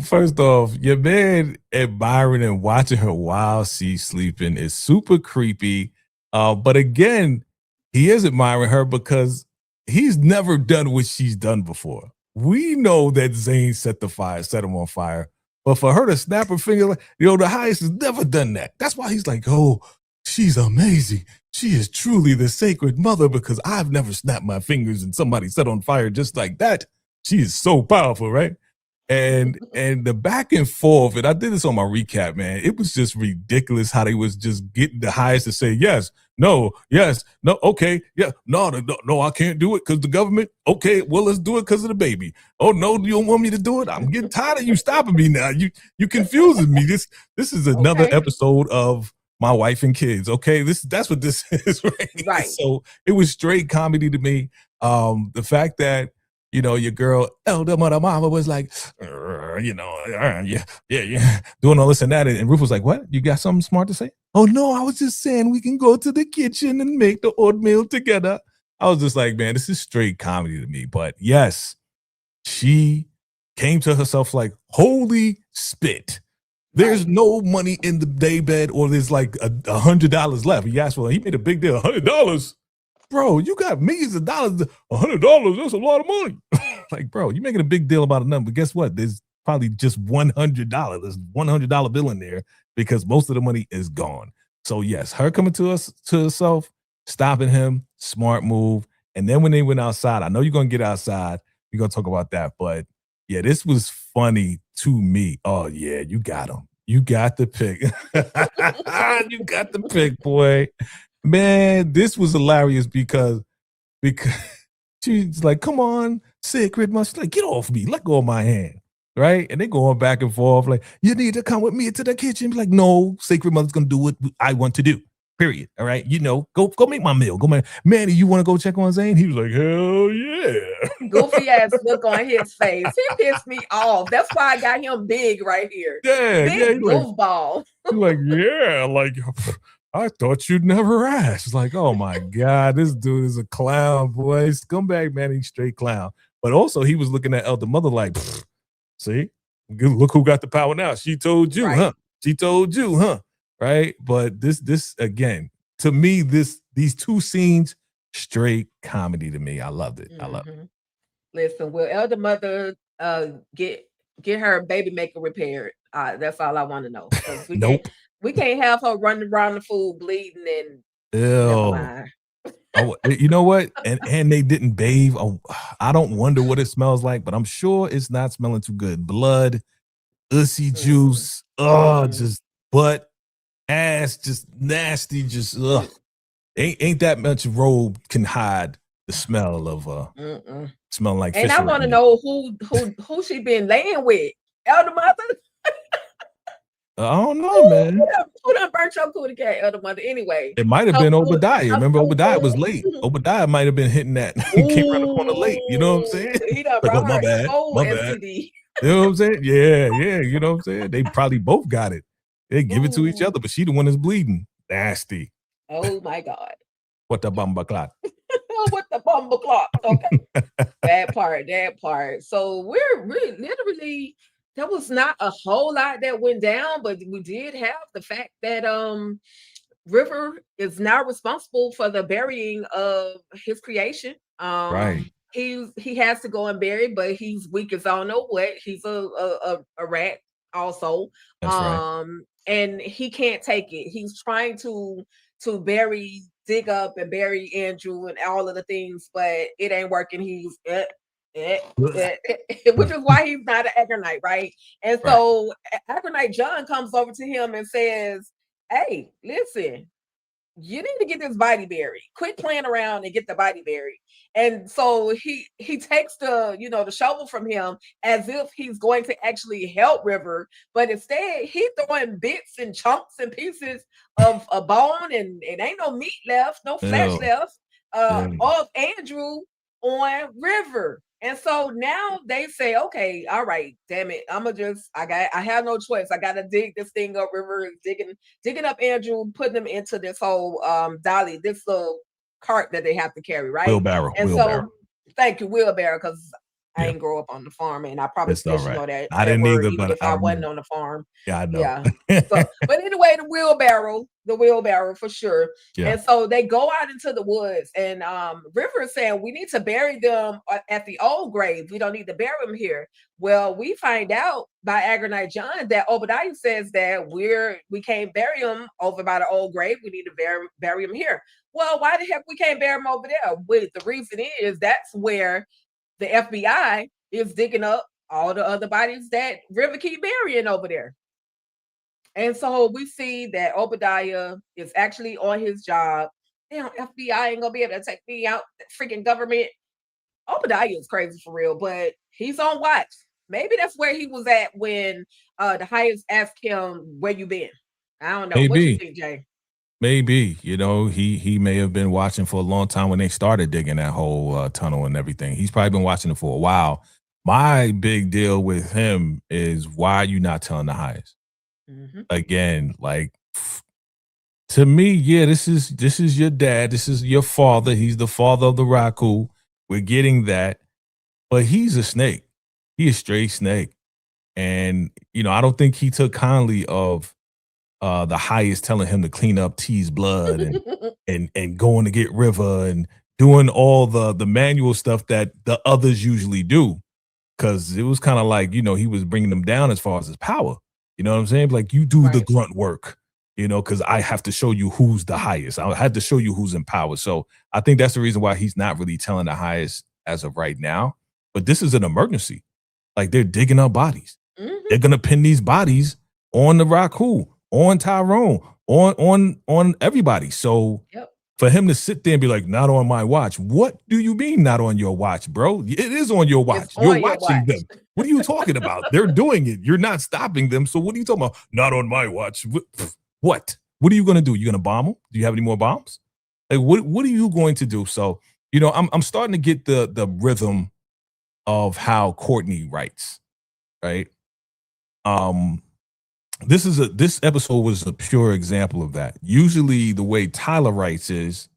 First off, your man admiring and watching her while she's sleeping is super creepy. But again, he is admiring her because he's never done what she's done before. We know that Zane set him on fire. But for her to snap her finger, the highest has never done that. That's why he's like, oh, she's amazing. She is truly the sacred mother, because I've never snapped my fingers and somebody set on fire just like that. She is so powerful, right? And the back and forth, and I did this on my recap, man. It was just ridiculous how they was just getting the highest to say yes, no, okay, yeah, no, I can't do it because the government. Okay, well, let's do it because of the baby. Oh no, you don't want me to do it? I'm getting tired of you stopping me now. You confusing me. This is another episode of My Wife and Kids. Okay, that's what this is, right? Right. So it was straight comedy to me. The fact that you know, your girl elder mother mama was like, you know, yeah, doing all this and that. And Ruth was like, what? You got something smart to say? Oh no, I was just saying we can go to the kitchen and make the oatmeal together. I was just like, man, this is straight comedy to me. But yes, she came to herself like, holy spit. There's no money in the daybed, or there's like $100 left. He asked for, he made a big deal, $100. Bro, you got millions of dollars. $100, that's a lot of money. Like, bro, you're making a big deal about a number. But guess what? There's probably just $100. There's $100 bill in there because most of the money is gone. So yes, her coming to herself, stopping him, smart move. And then when they went outside, I know you're gonna get outside. We're gonna talk about that, but yeah, this was funny to me. Oh yeah, you got him. You got the pick. You got the pick, boy. Man, this was hilarious because she's like, come on, sacred must, like, get off me, let go of my hand. Right? And they going back and forth, like, you need to come with me to the kitchen. Be like, no, sacred mother's gonna do what I want to do. Period. All right. You know, go make my meal. Go, man. Manny, you want to go check on Zane? He was like, hell yeah. Goofy ass look on his face. He pissed me off. That's why I got him big right here. Yeah, big goofball. He's like, yeah, like, I thought you'd never ask. It's like, oh my God, this dude is a clown, boy. Scumbag, man, he's straight clown. But also, he was looking at elder mother like, see, look who got the power now. She told you, huh? She told you, huh? Right? But this again, to me, these two scenes, straight comedy to me. I loved it. I loved it. Listen, will elder mother get her baby maker repaired? That's all I want to know. We can't have her running around the food bleeding and oh, you know what? And they didn't bathe. Oh, I don't wonder what it smells like, but I'm sure it's not smelling too good. Blood, ussy juice, just butt, ass, just nasty, just ain't that much robe can hide the smell of smelling like fish. And I want to know who she been laying with. Elder mother. I don't know, man. Who done burnt your cootie cat, elder mother? Anyway, it might have been Obadiah. Remember, Obadiah was late. Obadiah might have been hitting that. He came right up on the late. You know what I'm saying? He done like, brought my bad. My bad. You know what I'm saying? Yeah. You know what I'm saying? They probably both got it. They give it to each other, but she the one that's bleeding. Nasty. Oh my God. What the bumba clock? What the bumba clock? Okay. that part. So we're literally. There was not a whole lot that went down, but we did have the fact that River is now responsible for the burying of his creation. Right. He has to go and bury, but he's weak as I don't know what. He's a rat also. That's right. And he can't take it. He's trying to dig up and bury Andrew and all of the things, but it ain't working. He's which is why he's not an Acronite, right? And so Acronite John comes over to him and says, hey, listen, you need to get this body buried. Quit playing around and get the body buried. And so he takes the shovel from him as if he's going to actually help River, but instead he's throwing bits and chunks and pieces of a bone, and it ain't no meat left, no flesh left of Andrew on River. And so now they say, okay, all right, damn it. I have no choice. I gotta dig this thing up. River is digging up Andrew, putting him into this whole dolly, this little cart that they have to carry, right? Wheelbarrow. So thank you, wheelbarrow, because I ain't grow up on the farm, and I probably still should know that. I didn't either, but if I wasn't on the farm. Yeah, I know. Yeah. But anyway, the wheelbarrow for sure. Yeah. And so they go out into the woods, and River is saying we need to bury them at the old grave. We don't need to bury them here. Well, we find out by Agronite John that Obadiah says that we can't bury them over by the old grave. We need to bury them here. Well, why the heck we can't bury them over there? Well, the reason is that's where the FBI is digging up all the other bodies that River keep burying over there. And so we see that Obadiah is actually on his job. Damn, FBI ain't gonna be able to take me out. Freaking government. Obadiah is crazy for real, but he's on watch. Maybe that's where he was at when the highest asked him, where you been? I don't know. Maybe. What you think, Jay? Maybe, you know, he may have been watching for a long time when they started digging that whole tunnel and everything. He's probably been watching it for a while. My big deal with him is, why are you not telling the highest? Again, like, to me, yeah, this is your dad. This is your father. He's the father of the Raku. We're getting that, but he's a snake. He's a straight snake, and you know, I don't think he took kindly of the highest telling him to clean up T's blood and going to get River and doing all the manual stuff that the others usually do, because it was kind of like, you know, he was bringing them down as far as his power. You know what I'm saying? Like, you do the grunt work, you know, because I have to show you who's the highest. I had to show you who's in power. So I think that's the reason why he's not really telling the highest as of right now. But this is an emergency. Like, they're digging up bodies. They're gonna pin these bodies on the Raku, on Tyrone, on everybody. So for him to sit there and be like, not on my watch. What do you mean not on your watch, bro? It is on your watch. You're watching them. What are you talking about? They're doing it. You're not stopping them. So what are you talking about? Not on my watch. What? What are you going to do? You going to bomb them? Do you have any more bombs? Like, what are you going to do? So, you know, I'm starting to get the rhythm of how Courtney writes, right? This episode was a pure example of that. Usually the way Tyler writes is,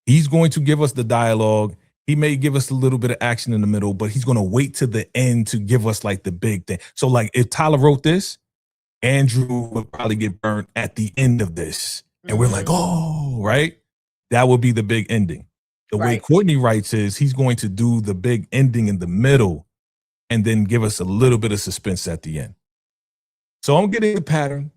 he's going to give us the dialogue. He may give us a little bit of action in the middle, but he's going to wait to the end to give us like the big thing. So like, if Tyler wrote this, Andrew would probably get burnt at the end of this. And we're like, oh, right? That would be the big ending. The way Courtney writes is, he's going to do the big ending in the middle and then give us a little bit of suspense at the end. So I'm getting the pattern.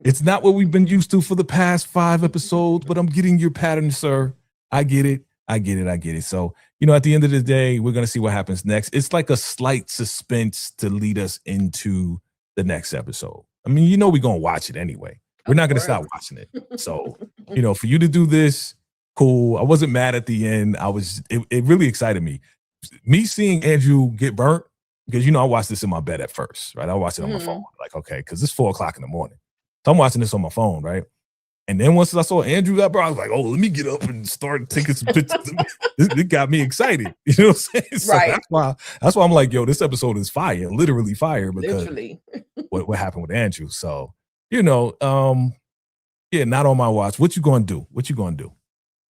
It's not what we've been used to for the past 5 episodes, but I'm getting your pattern, sir. I get it. I get it. I get it. So, you know, at the end of the day, we're going to see what happens next. It's like a slight suspense to lead us into the next episode. I mean, you know, we're going to watch it anyway. We're not going to stop watching it. So, you know, for you to do this, cool. I wasn't mad at the end. It really excited me. Me seeing Andrew get burnt, because, you know, I watched this in my bed at first, right? I watched it on my phone. Like, okay, because it's 4:00 in the morning. So I'm watching this on my phone, right? And then once I saw Andrew got burnt, I was like, oh, let me get up and start taking some pictures. It got me excited. You know what I'm saying? So that's why I'm like, yo, this episode is fire, literally fire, because what happened with Andrew. So, you know, yeah, not on my watch. What you gonna do? What you gonna do?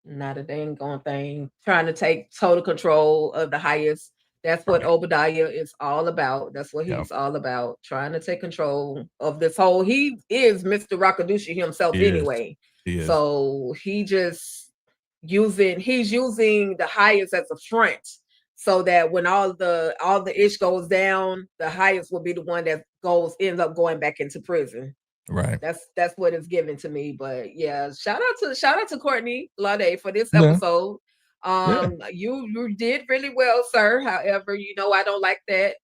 Not a dang gone thing. Trying to take total control of the highest. That's what Obadiah is all about. That's what he's all about. Trying to take control of this whole. He is Mr. Rakadushi himself anyway. So he's using the highest as a front, so that when all the ish goes down, the highest will be the one that ends up going back into prison. Right. That's what it's given to me. But yeah, shout out to Courtney Lade for this episode. You did really well, sir. However, you know, I don't like that.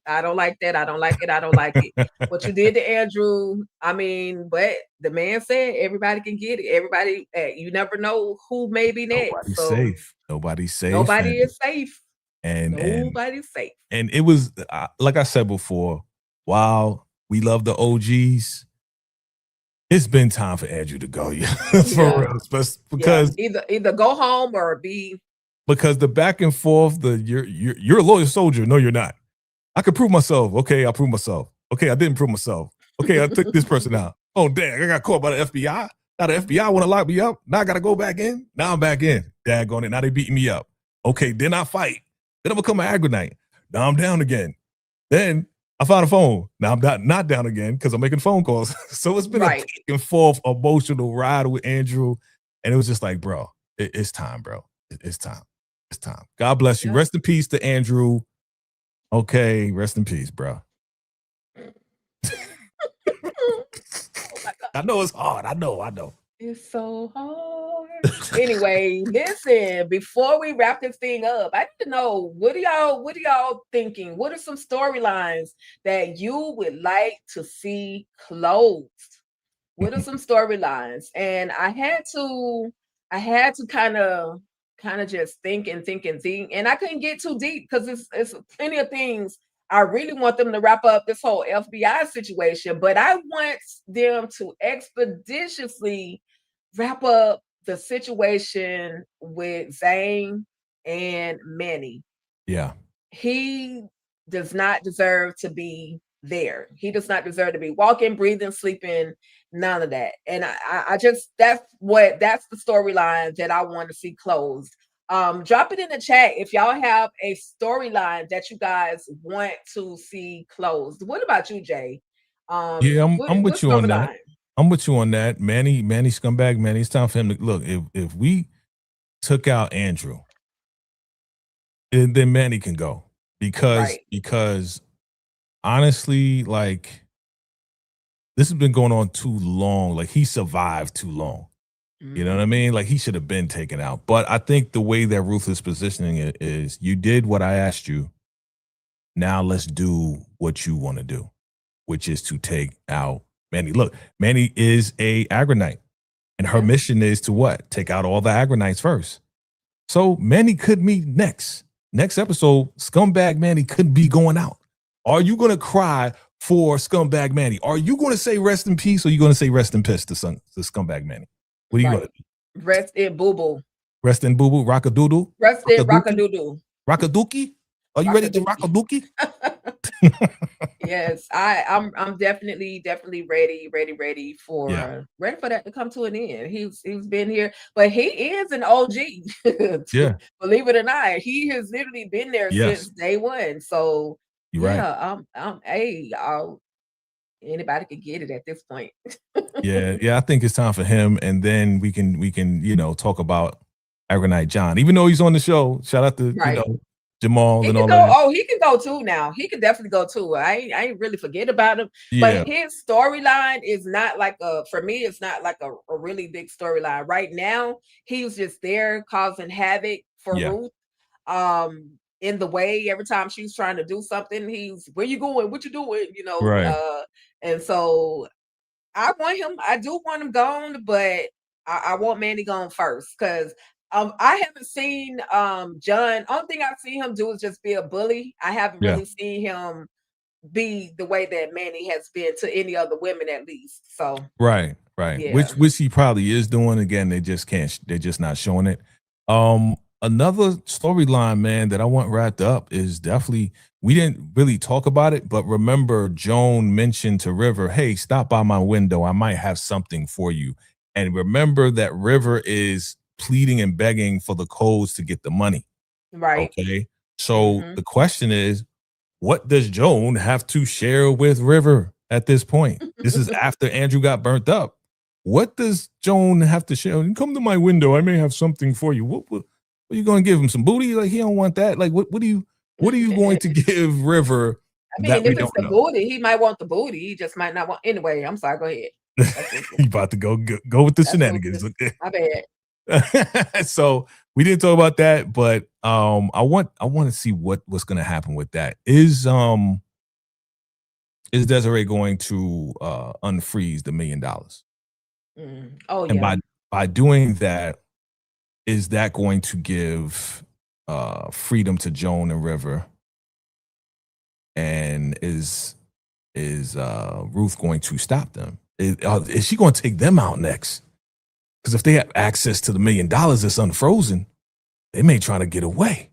I don't like that. I don't like it. I don't like it. What you did to Andrew, I mean, but the man said everybody can get it. Everybody, you never know who may be next. Nobody's safe. Nobody's safe. Nobody is safe. Nobody's safe. And it was, like I said before, while we love the OGs, it's been time for Andrew to go. For real. Because either go home or be, because the back and forth, you're a loyal soldier. No, you're not. I could prove myself. Okay, I'll prove myself. Okay, I didn't prove myself. Okay, I took this person out. Oh, dang, I got caught by the FBI. Now the FBI want to lock me up. Now I got to go back in. Now I'm back in. Daggone it. Now they beating me up. Okay, then I fight. Then I become an Agronite. Now I'm down again. Then I found a phone. Now I'm not down again because I'm making phone calls. So it's been a back and forth emotional ride with Andrew. And it was just like, bro, it's time, bro. It's time. It's time. God bless you. Rest in peace to Andrew. Okay, rest in peace, bro. I know it's hard. I know. It's so hard. Anyway, listen, before we wrap this thing up, I need to know, what are y'all thinking? What are some storylines that you would like to see closed? What are some storylines? And I had to kind of just think, and I couldn't get too deep because it's plenty of things I really want them to wrap up this whole FBI situation, but I want them to expeditiously wrap up the situation with Zane and Manny. Yeah. He does not deserve to be there. He does not deserve to be walking, breathing, sleeping, none of that. And I just, that's the storyline that I want to see closed. Drop it in the chat if y'all have a storyline that you guys want to see closed. What about you, Jay? Yeah, I'm with you on that. I'm with you on that. Manny scumbag Manny. It's time for him to look. If we took out Andrew, then Manny can go because honestly, like this has been going on too long. Like he survived too long. You know what I mean? Like he should have been taken out. But I think the way that Ruthless positioning it is, you did what I asked you. Now let's do what you want to do, which is to take out Manny. Look, Manny is a Agronite, and her mission is to what? Take out all the Agronites first. So Manny could meet next episode. Scumbag Manny could be going out. Are you going to cry for Scumbag Manny? Are you going to say rest in peace, or are you going to say rest in piss to Scumbag Manny? What are you going to do? Rest in boo-boo. Rest in boo-boo, rock-a-doodle? Rest in rock-a-doodle. Rock-a-dookie? Are you ready to rock-a-dookie? Yes, I'm definitely ready for that to come to an end. He's been here, but he is an OG. Yeah, believe it or not, he has literally been there since day one. So anybody could get it at this point. yeah, I think it's time for him, and then we can talk about Agronite John, even though he's on the show. Shout out to Jamal and all that. Oh, he can go too now. He can definitely go too. I ain't really forget about him. Yeah. But his storyline is not like for me, it's not like a really big storyline. Right now, he's just there causing havoc for Ruth. In the way, every time she's trying to do something, he's, where you going? What you doing? Right. And so I do want him gone, but I want Manny gone first, because I haven't seen John. Only thing I've seen him do is just be a bully. I haven't really seen him be the way that Manny has been to any other women, at least. So right. Yeah. Which he probably is doing. Again, they just can't. They're just not showing it. Another storyline, man, that I want wrapped up is definitely, we didn't really talk about it, but remember Joan mentioned to River, hey, stop by my window. I might have something for you. And remember that River is pleading and begging for the codes to get the money. Right. Okay. So the question is, what does Joan have to share with River at this point? This is after Andrew got burnt up. What does Joan have to share? Come to my window. I may have something for you. What are you going to give him? Some booty? Like, he don't want that. Like, what are you going to give River? I mean, if it's the booty, he might want the booty. He just might not want. Anyway, I'm sorry. Go ahead. You about to go with the shenanigans. My bad. So we didn't talk about that, but I want to see what's going to happen with that. Is Desiree going to unfreeze the $1 million? Oh, and yeah. By doing that, is that going to give freedom to Joan and River? And is Ruth going to stop them? Is she going to take them out next? Because if they have access to the $1 million that's unfrozen, they may try to get away.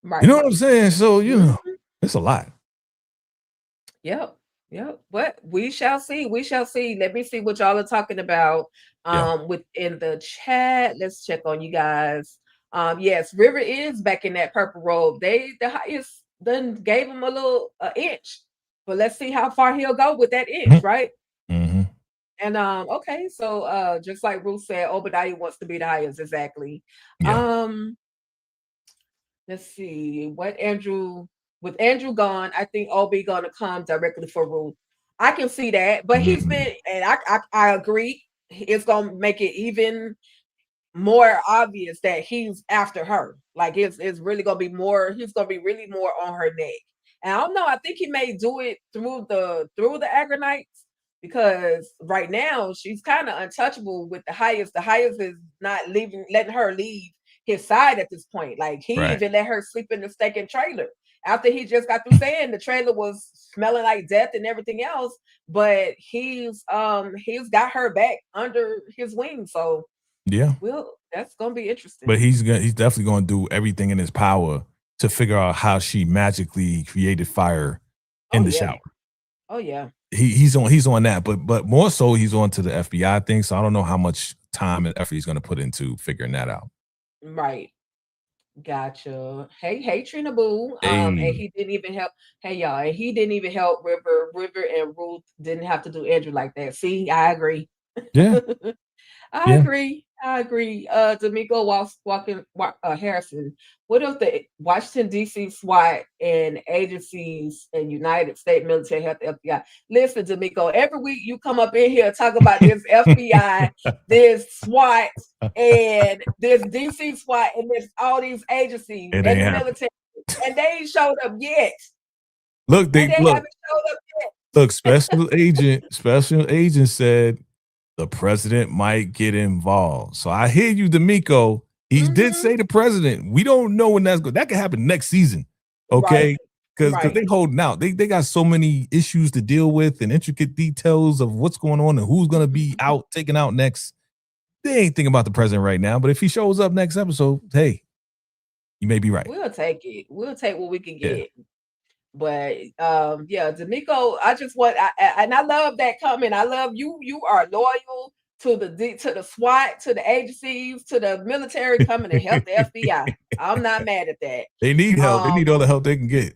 Right. You know what I'm saying? So, it's a lot. Yep. But we shall see. Let me see what y'all are talking about within the chat. Let's check on you guys. Yes, River is back in that purple robe. The highest then gave him a little inch, but let's see how far he'll go with that inch, right? Mm-hmm. And okay, so just like Ruth said, Obadiah wants to be the highest, exactly. Yeah. Let's see with Andrew gone, I think Ob gonna come directly for Ruth. I can see that, but he's been, and I agree, it's gonna make it even more obvious that he's after her. Like it's really gonna be more. He's gonna be really more on her neck. And I don't know. I think he may do it through the Agronites, because right now she's kind of untouchable with the highest. The highest is not letting her leave his side at this point. Like he even let her sleep in the second trailer. after he just got through saying the trailer was smelling like death and everything else, but he's got her back under his wing. So yeah, that's gonna be interesting. but he's definitely gonna do everything in his power to figure out how she magically created fire in the shower. Oh yeah. He's on that, but more so he's on to the FBI thing. So I don't know how much time and effort he's gonna put into figuring that out. Right. Gotcha. Hey, Trina Boo. And Hey, he didn't even help. Hey, y'all. And he didn't even help River. River and Ruth didn't have to do Andrew like that. See, I agree. yeah, I yeah. agree. I agree. D'Amico Harrison. What if the Washington D.C. SWAT and agencies and United States military help the FBI? Listen, D'Amico, every week you come up in here talk about this FBI, this SWAT, and this D.C. SWAT, and this all these agencies It and ain't the happening. military, and they ain't showed up yet. Look, Haven't showed up yet. Look. Special agent said the president might get involved. So I hear you, D'Amico. He did say the president. We don't know when that's going. That could happen next season. Okay. Because they holding out. They got so many issues to deal with and intricate details of what's going on and who's going to be taken out next. They ain't thinking about the president right now. But if he shows up next episode, hey, you may be right. We'll take it. We'll take what we can get. But yeah, D'Amico, I just want and I love that comment. I love you. You are loyal to the SWAT, to the agencies, to the military coming to help the FBI. I'm not mad at that. They need help. They need all the help they can get.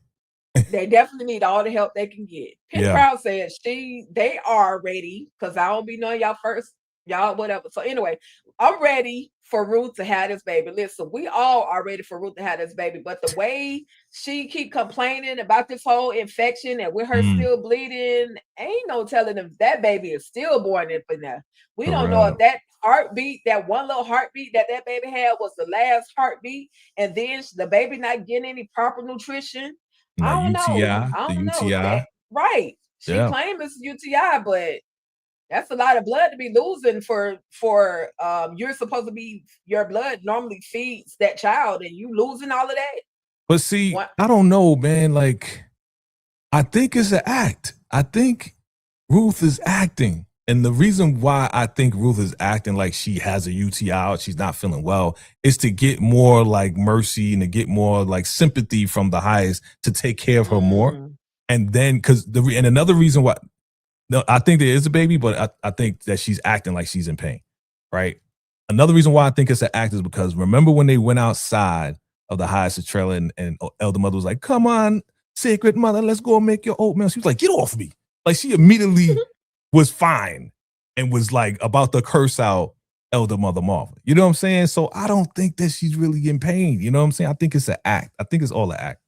They definitely need all the help they can get. Pin Proud says they are ready because I don't be knowing y'all first, y'all whatever. So anyway, I'm ready for Ruth to have this baby. Listen, we all are ready for Ruth to have this baby, but the way she keep complaining about this whole infection and with her still bleeding, ain't no telling if that baby is stillborn in there. We don't know if that heartbeat, that one little heartbeat that baby had was the last heartbeat, and then the baby not getting any proper nutrition. I don't know. I don't know. That, right. She claims it's UTI, but that's a lot of blood to be losing for you're supposed to be, your blood normally feeds that child and you losing all of that. But see, I don't know, man. Like, I think it's an act. I think Ruth is acting. And the reason why I think Ruth is acting like she has a UTI, she's not feeling well, is to get more like mercy and to get more like sympathy from the highest to take care of her more. And then, and another reason why, no, I think there is a baby, but I think that she's acting like she's in pain, right? Another reason why I think it's an act is because remember when they went outside of the highest trailer and Elder Mother was like, come on, sacred mother, let's go and make your oatmeal. She was like, get off me. Like she immediately was fine and was like about to curse out Elder Mother Martha. You know what I'm saying? So I don't think that she's really in pain. You know what I'm saying? I think it's an act. I think it's all an act.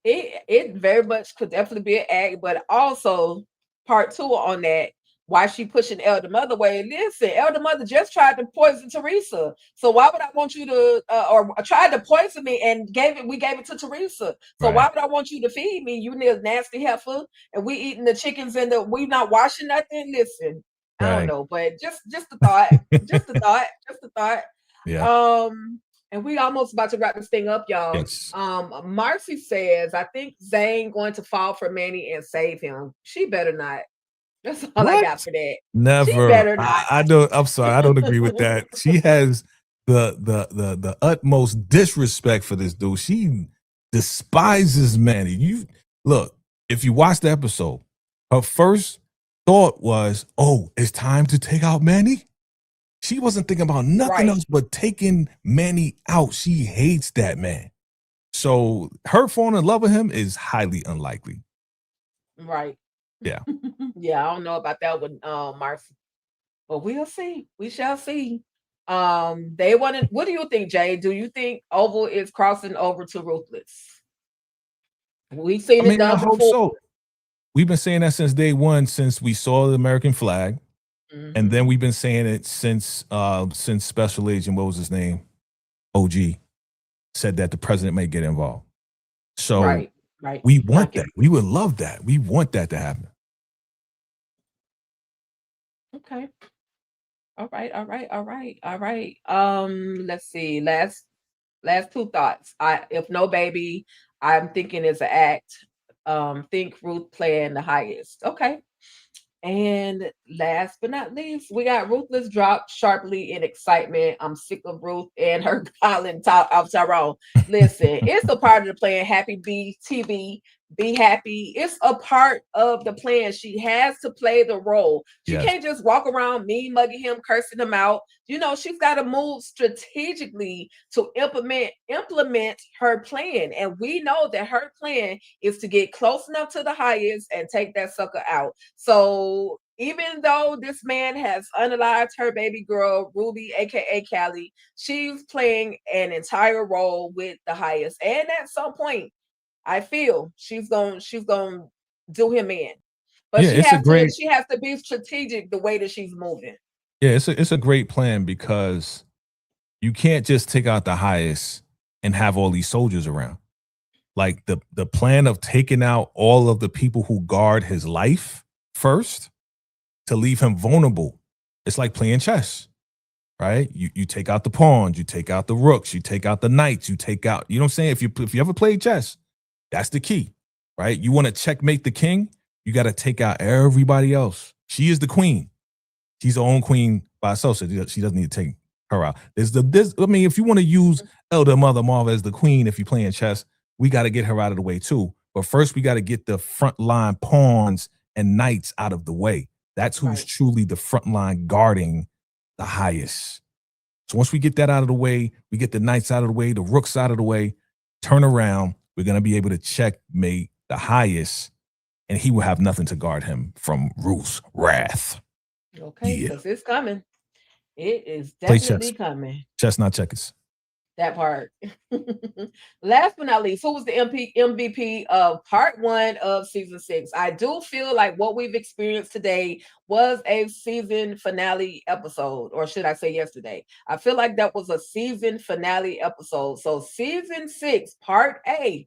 It very much could definitely be an act, but also part two on that, why she pushing Elder Mother away. Listen, Elder Mother just tried to poison Teresa. So why would I want you to or tried to poison me and we gave it to Teresa. So why would I want you to feed me? You nasty heifer, and we eating the chickens and we not washing nothing. Listen, I don't know, but just a thought. just a thought. Yeah. And we almost about to wrap this thing up, y'all. Yes. Marcy says, I think Zane going to fall for Manny and save him. She better not. That's all I got for that. Never. She better not. I don't. I'm sorry. I don't agree with that. She has the utmost disrespect for this dude. She despises Manny. You look. If you watch the episode, her first thought was, "Oh, it's time to take out Manny." She wasn't thinking about nothing else but taking Manny out. She hates that man. So her falling in love with him is highly unlikely. Right. Yeah. Yeah, I don't know about that one, Marcy. But we'll see. We shall see. They wanted, what do you think, Jay? Do you think Oval is crossing over to Ruthless? We've seen it done before. So. We've been saying that since day one, since we saw the American flag. And then we've been saying it since Special Agent, what was his name? OG said that the president may get involved. So we want that. We would love that. We want that to happen. Okay. All right. Let's see. Last two thoughts. If no baby, I'm thinking it's an act. Think Ruth playing the highest. Okay. And last but not least, we got Ruthless drop sharply in excitement. I'm sick of Ruth and her calling of Tyrone. Listen, it's a part of the plan. Happy B TV, be happy. It's a part of the plan. She has to play the role. She can't just walk around me mugging him, cursing him out. You know, she's got to move strategically to implement her plan. And we know that her plan is to get close enough to the highest and take that sucker out. So even though this man has unalived her baby girl, Ruby, aka Callie, she's playing an entire role with the highest. And at some point, I feel she's gonna do him in. But she has to be strategic the way that she's moving. Yeah, it's a great plan because you can't just take out the highest and have all these soldiers around. Like the plan of taking out all of the people who guard his life first to leave him vulnerable. It's like playing chess, right? You take out the pawns, you take out the rooks, you take out the knights, you take out, you know what I'm saying? If you ever played chess, that's the key, right? You want to checkmate the king, you got to take out everybody else. She is the queen. She's her own queen by herself, so she doesn't need to take her out. I mean, if you want to use Elder Mother Marva as the queen, if you're playing chess, we got to get her out of the way too. But first, we got to get the front line pawns and knights out of the way. That's who's truly the front line guarding the highest. So once we get that out of the way, we get the knights out of the way, the rooks out of the way, turn around, we're going to be able to checkmate the highest, and he will have nothing to guard him from Ruth's wrath. Okay, because it's coming. It is definitely coming. Chess, not checkers. That part. Last but not least, who was the MVP of part 1 of season 6? I do feel like what we've experienced today was a season finale episode, or should I say yesterday? I feel like that was a season finale episode. So season 6, part A,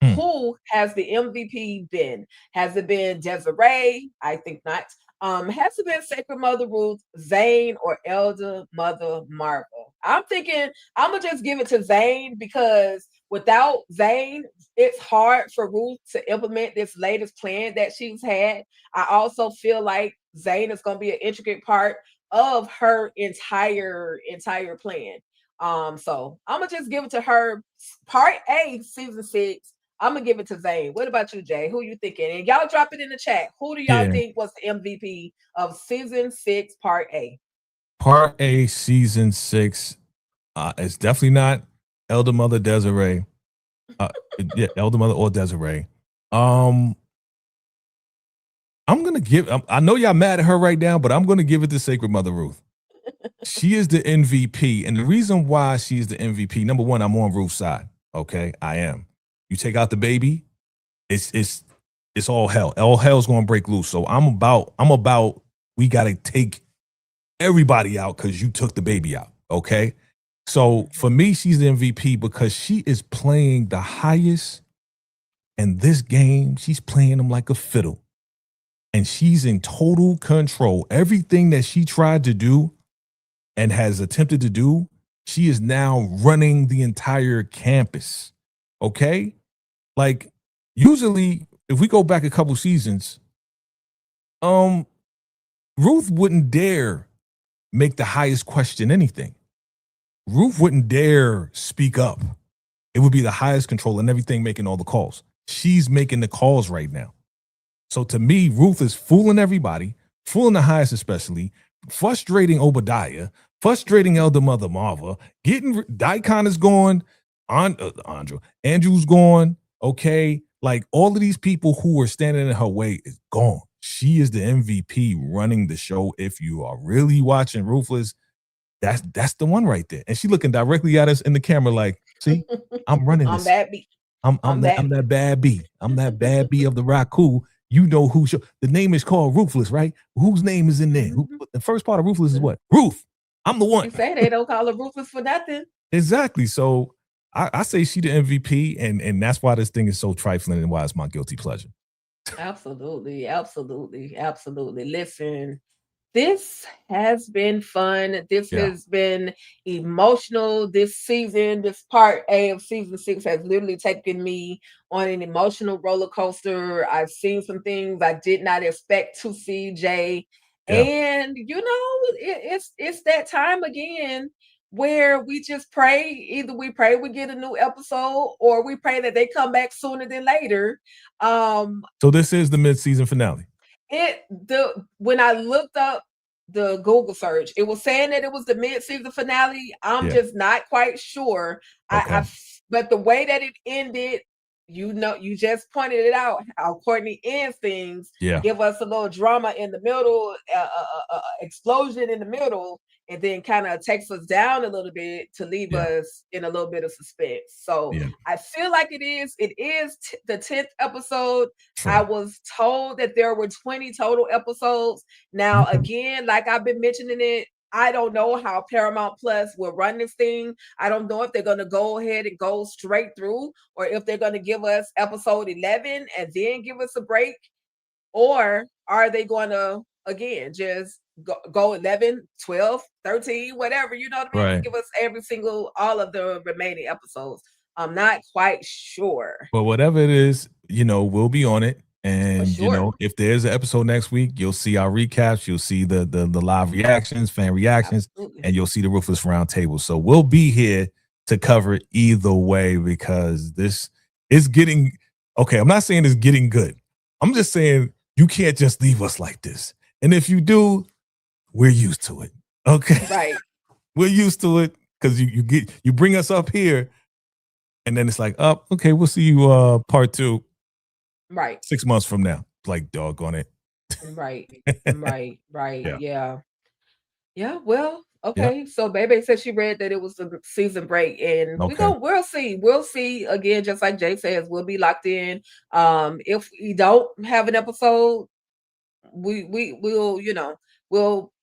who has the MVP been? Has it been Desiree? I think not. Has it been Sacred Mother Ruth, Zane, or Elder Mother Marva? I'm thinking I'm gonna just give it to Zane because without Zane, it's hard for Ruth to implement this latest plan that she's had. I also feel like Zane is gonna be an intricate part of her entire plan. So I'm gonna just give it to her. Part A, season 6. I'm gonna give it to Zane. What about you, Jay? Who you thinking? And y'all drop it in the chat. Who do y'all think was the MVP of season 6, part A? Part A, season 6. It's definitely not Elder Mother Desiree. Elder Mother or Desiree. I'm gonna give. I know y'all mad at her right now, but I'm gonna give it to Sacred Mother Ruth. She is the MVP, and the reason why she's the MVP. Number one, I'm on Ruth's side. Okay, I am. You take out the baby, it's all hell. All hell's gonna break loose. So I'm about we gotta take everybody out because you took the baby out. Okay. So for me, she's the MVP because she is playing the highest in this game. She's playing them like a fiddle. And she's in total control. Everything that she tried to do and has attempted to do, she is now running the entire campus. Okay? Like, usually, if we go back a couple seasons, Ruth wouldn't dare make the highest question anything. Ruth wouldn't dare speak up. It would be the highest control and everything making all the calls. She's making the calls right now. So to me, Ruth is fooling everybody, fooling the highest especially, frustrating Obadiah, frustrating Elder Mother Marva, getting Daikon is gone, Andrew's gone, okay? Like all of these people who were standing in her way is gone. She is the MVP running the show. If you are really watching Ruthless, that's the one right there. And she looking directly at us in the camera like, see, I'm running this. I'm that bad bee. I'm that bad bee of the Raku. You know who the name is called Ruthless, right? Whose name is in there? The first part of Ruthless is what? Ruth. I'm the one. You say they don't call her Ruthless for nothing. Exactly. So I say she the MVP, and that's why this thing is so trifling and why it's my guilty pleasure. Absolutely. Listen, This has been fun. This has been emotional. This season, this part A of season 6 has literally taken me on an emotional roller coaster. I've seen some things I did not expect to see, Jay. And it's that time again where we just pray. Either we pray we get a new episode, or we pray that they come back sooner than later. So this is the mid-season finale. When I looked up the Google search, it was saying that it was the mid-season finale. I'm just not quite sure. Okay. But the way that it ended, you just pointed it out how Courtney ends things. Give us a little drama in the middle, explosion in the middle, and then kind of takes us down a little bit to leave us in a little bit of suspense. So I feel like it is the 10th episode. Sure. I was told that there were 20 total episodes. Now, again, like I've been mentioning it, I don't know how Paramount Plus will run this thing. I don't know if they're going to go ahead and go straight through, or if they're going to give us episode 11 and then give us a break, or are they going to, again, just go 11, 12, 13, whatever, you know what I mean? Right. Give us all of the remaining episodes. I'm not quite sure. But whatever it is, we'll be on it. And, if there's an episode next week, you'll see our recaps. You'll see the live reactions, fan reactions, and you'll see the Ruthless Roundtable. So we'll be here to cover it either way, because this is getting, okay, I'm not saying it's getting good. I'm just saying you can't just leave us like this. And if you do, we're used to it. Okay. Right. We're used to it, because you bring us up here, and then it's like, oh, okay, we'll see you part 2. Right. 6 months from now. Like, doggone it. Right. Yeah. Well, okay. So Baby said she read that it was the season break, and we'll see again, just like Jay says, we'll be locked in. If we don't have an episode, we'll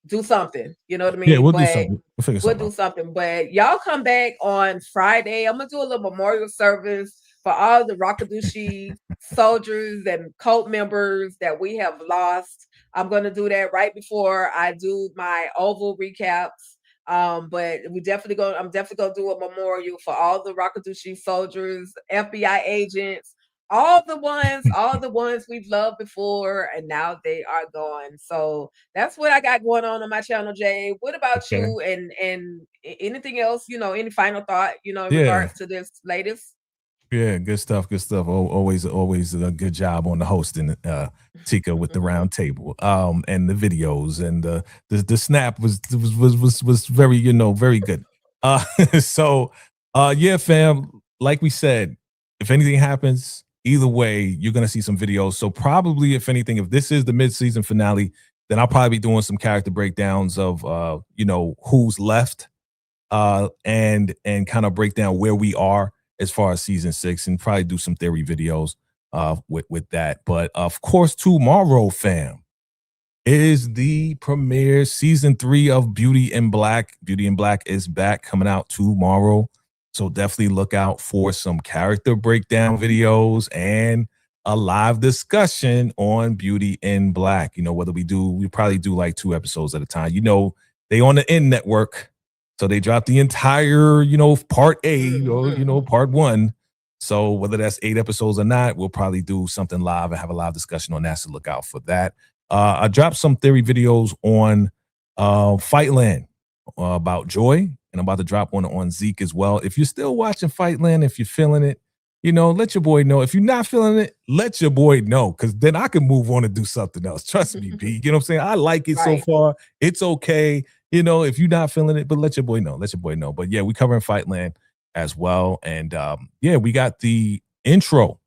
do something. You know what I mean? Yeah, we'll do something. We'll do something. But y'all come back on Friday. I'm gonna do a little memorial service for all the Rakadushi soldiers and cult members that we have lost. I'm going to do that right before I do my Oval recaps. But I'm definitely going to do a memorial for all the Rakadushi soldiers, FBI agents, all the ones we've loved before, and now they are gone. So that's what I got going on my channel, Jay. What about you? And anything else, any final thought, in regards to this latest? Yeah, good stuff. Always a good job on the hosting, Tika, with the Roundtable, and the videos, and the snap was very, very good. Yeah, fam. Like we said, if anything happens, either way, you're gonna see some videos. So probably, if anything, if this is the mid-season finale, then I'll probably be doing some character breakdowns of who's left, and kind of break down where we are as far as season 6, and probably do some theory videos with that. But of course, tomorrow, fam, is the premiere season 3 of Beauty in Black. Beauty in Black is back, coming out tomorrow. So definitely look out for some character breakdown videos and a live discussion on Beauty in Black. Whether we probably do like 2 episodes at a time. They on the N network. So they dropped the entire, part A, or, part 1. So whether that's 8 episodes or not, we'll probably do something live and have a live discussion on that. So look out for that. I dropped some theory videos on Fightland about Joy, and I'm about to drop one on Zeke as well. If you're still watching Fightland, if you're feeling it, let your boy know. If you're not feeling it, let your boy know, because then I can move on and do something else. Trust me, B. You know what I'm saying? I like it so far. It's okay. If you're not feeling it, but let your boy know. But yeah, we covering Fightland as well. And we got the intro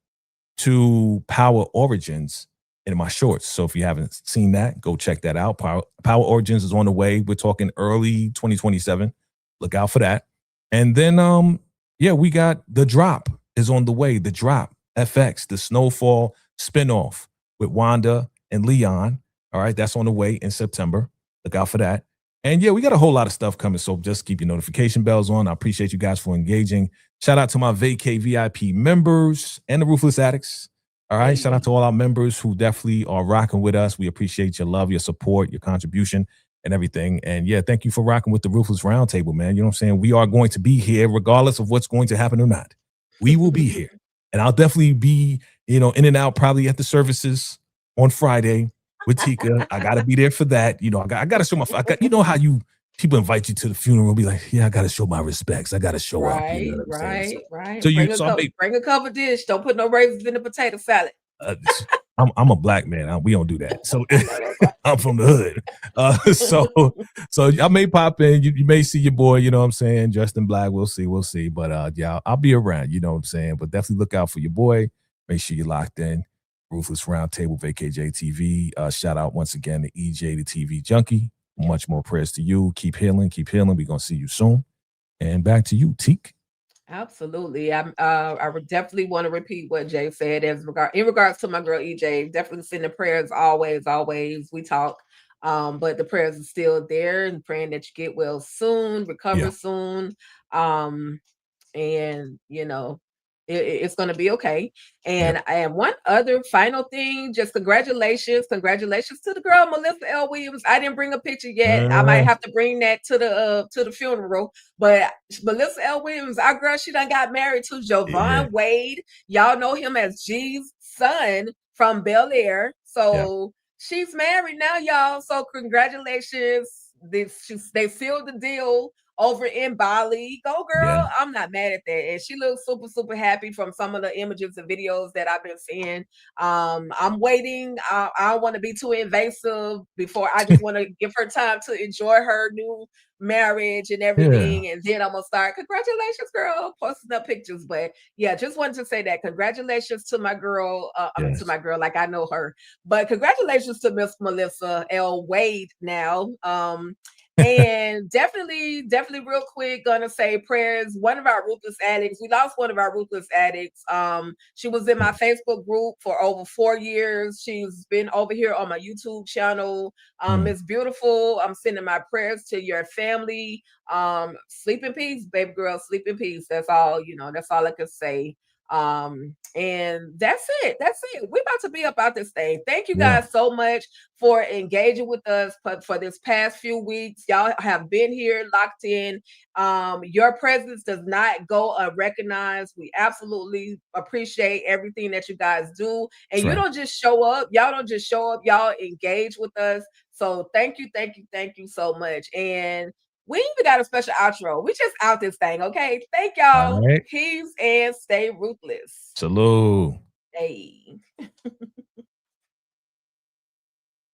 to Power Origins in my shorts. So if you haven't seen that, go check that out. Power Origins is on the way. We're talking early 2027. Look out for that. And then we got The Drop is on the way. The Drop FX, the Snowfall spinoff with Wanda and Leon. All right, that's on the way in September. Look out for that. And we got a whole lot of stuff coming, so just keep your notification bells on. I appreciate you guys for engaging. Shout out to my VACAY VIP members and the Ruthless Addicts. All right. Shout out to all our members who definitely are rocking with us. We appreciate your love, your support, your contribution, and everything. And yeah, thank you for rocking with the Ruthless Roundtable, man. You know what I'm saying? We are going to be here regardless of what's going to happen or not. We will be here. And I'll definitely be, in and out probably at the services on Friday with Tika. I got to be there for that. I got to show my, how people invite you to the funeral, be like, yeah, I got to show my respects. I got to show up. You know what I'm saying? Right. So bring a covered dish. Don't put no raisins in the potato salad. I'm a black man. We don't do that. So I'm from the hood. So I may pop in. You may see your boy, you know what I'm saying, dressed in black. We'll see. But yeah, I'll be around, you know what I'm saying. But definitely look out for your boy. Make sure you're locked in. Ruthless Roundtable, VACAY-JayTV. Shout out once again to EJ, the TV junkie. Much more prayers to you. Keep healing. We're gonna see you soon. And back to you, Teak. Absolutely. I would definitely want to repeat what Jay said in regards to my girl EJ. Definitely sending prayers always. We talk. But the prayers are still there, and praying that you get well soon, recover soon. And it's going to be okay. And one other final thing, just congratulations to the girl Melissa L. Williams. I didn't bring a picture yet. I might have to bring that to the funeral. But Melissa L. Williams, our girl, she done got married to Jovan Wade. Y'all know him as G's son from Bel Air. So she's married now, y'all. So congratulations. They sealed the deal over in Bali. Go girl. Yeah. I'm not mad at that. And she looks super, super happy from some of the images and videos that I've been seeing. I'm waiting. I don't want to be too invasive before. I just want to give her time to enjoy her new marriage and everything. Yeah. And then I'm going to start, congratulations, girl, posting up pictures. But yeah, just wanted to say that congratulations to my girl, to my girl, like I know her, but congratulations to Miss Melissa L. Wade now. And definitely real quick, gonna say prayers. One of our ruthless addicts, we lost one of our ruthless addicts. She was in my Facebook group for over 4 years. She's been over here on my YouTube channel. It's beautiful. I'm sending my prayers to your family. Sleep in peace, baby girl, sleep in peace. That's all, that's all I can say. And that's it. We're about to be about this thing. Thank you guys so much for engaging with us for this past few weeks. Y'all have been here locked in. Your presence does not go unrecognized. We absolutely appreciate everything that you guys do. And you don't just show up. Y'all don't just show up. Y'all engage with us. So thank you so much. And we even got a special outro. We just out this thing, okay? Thank y'all. Peace and stay ruthless. Salute. Hey.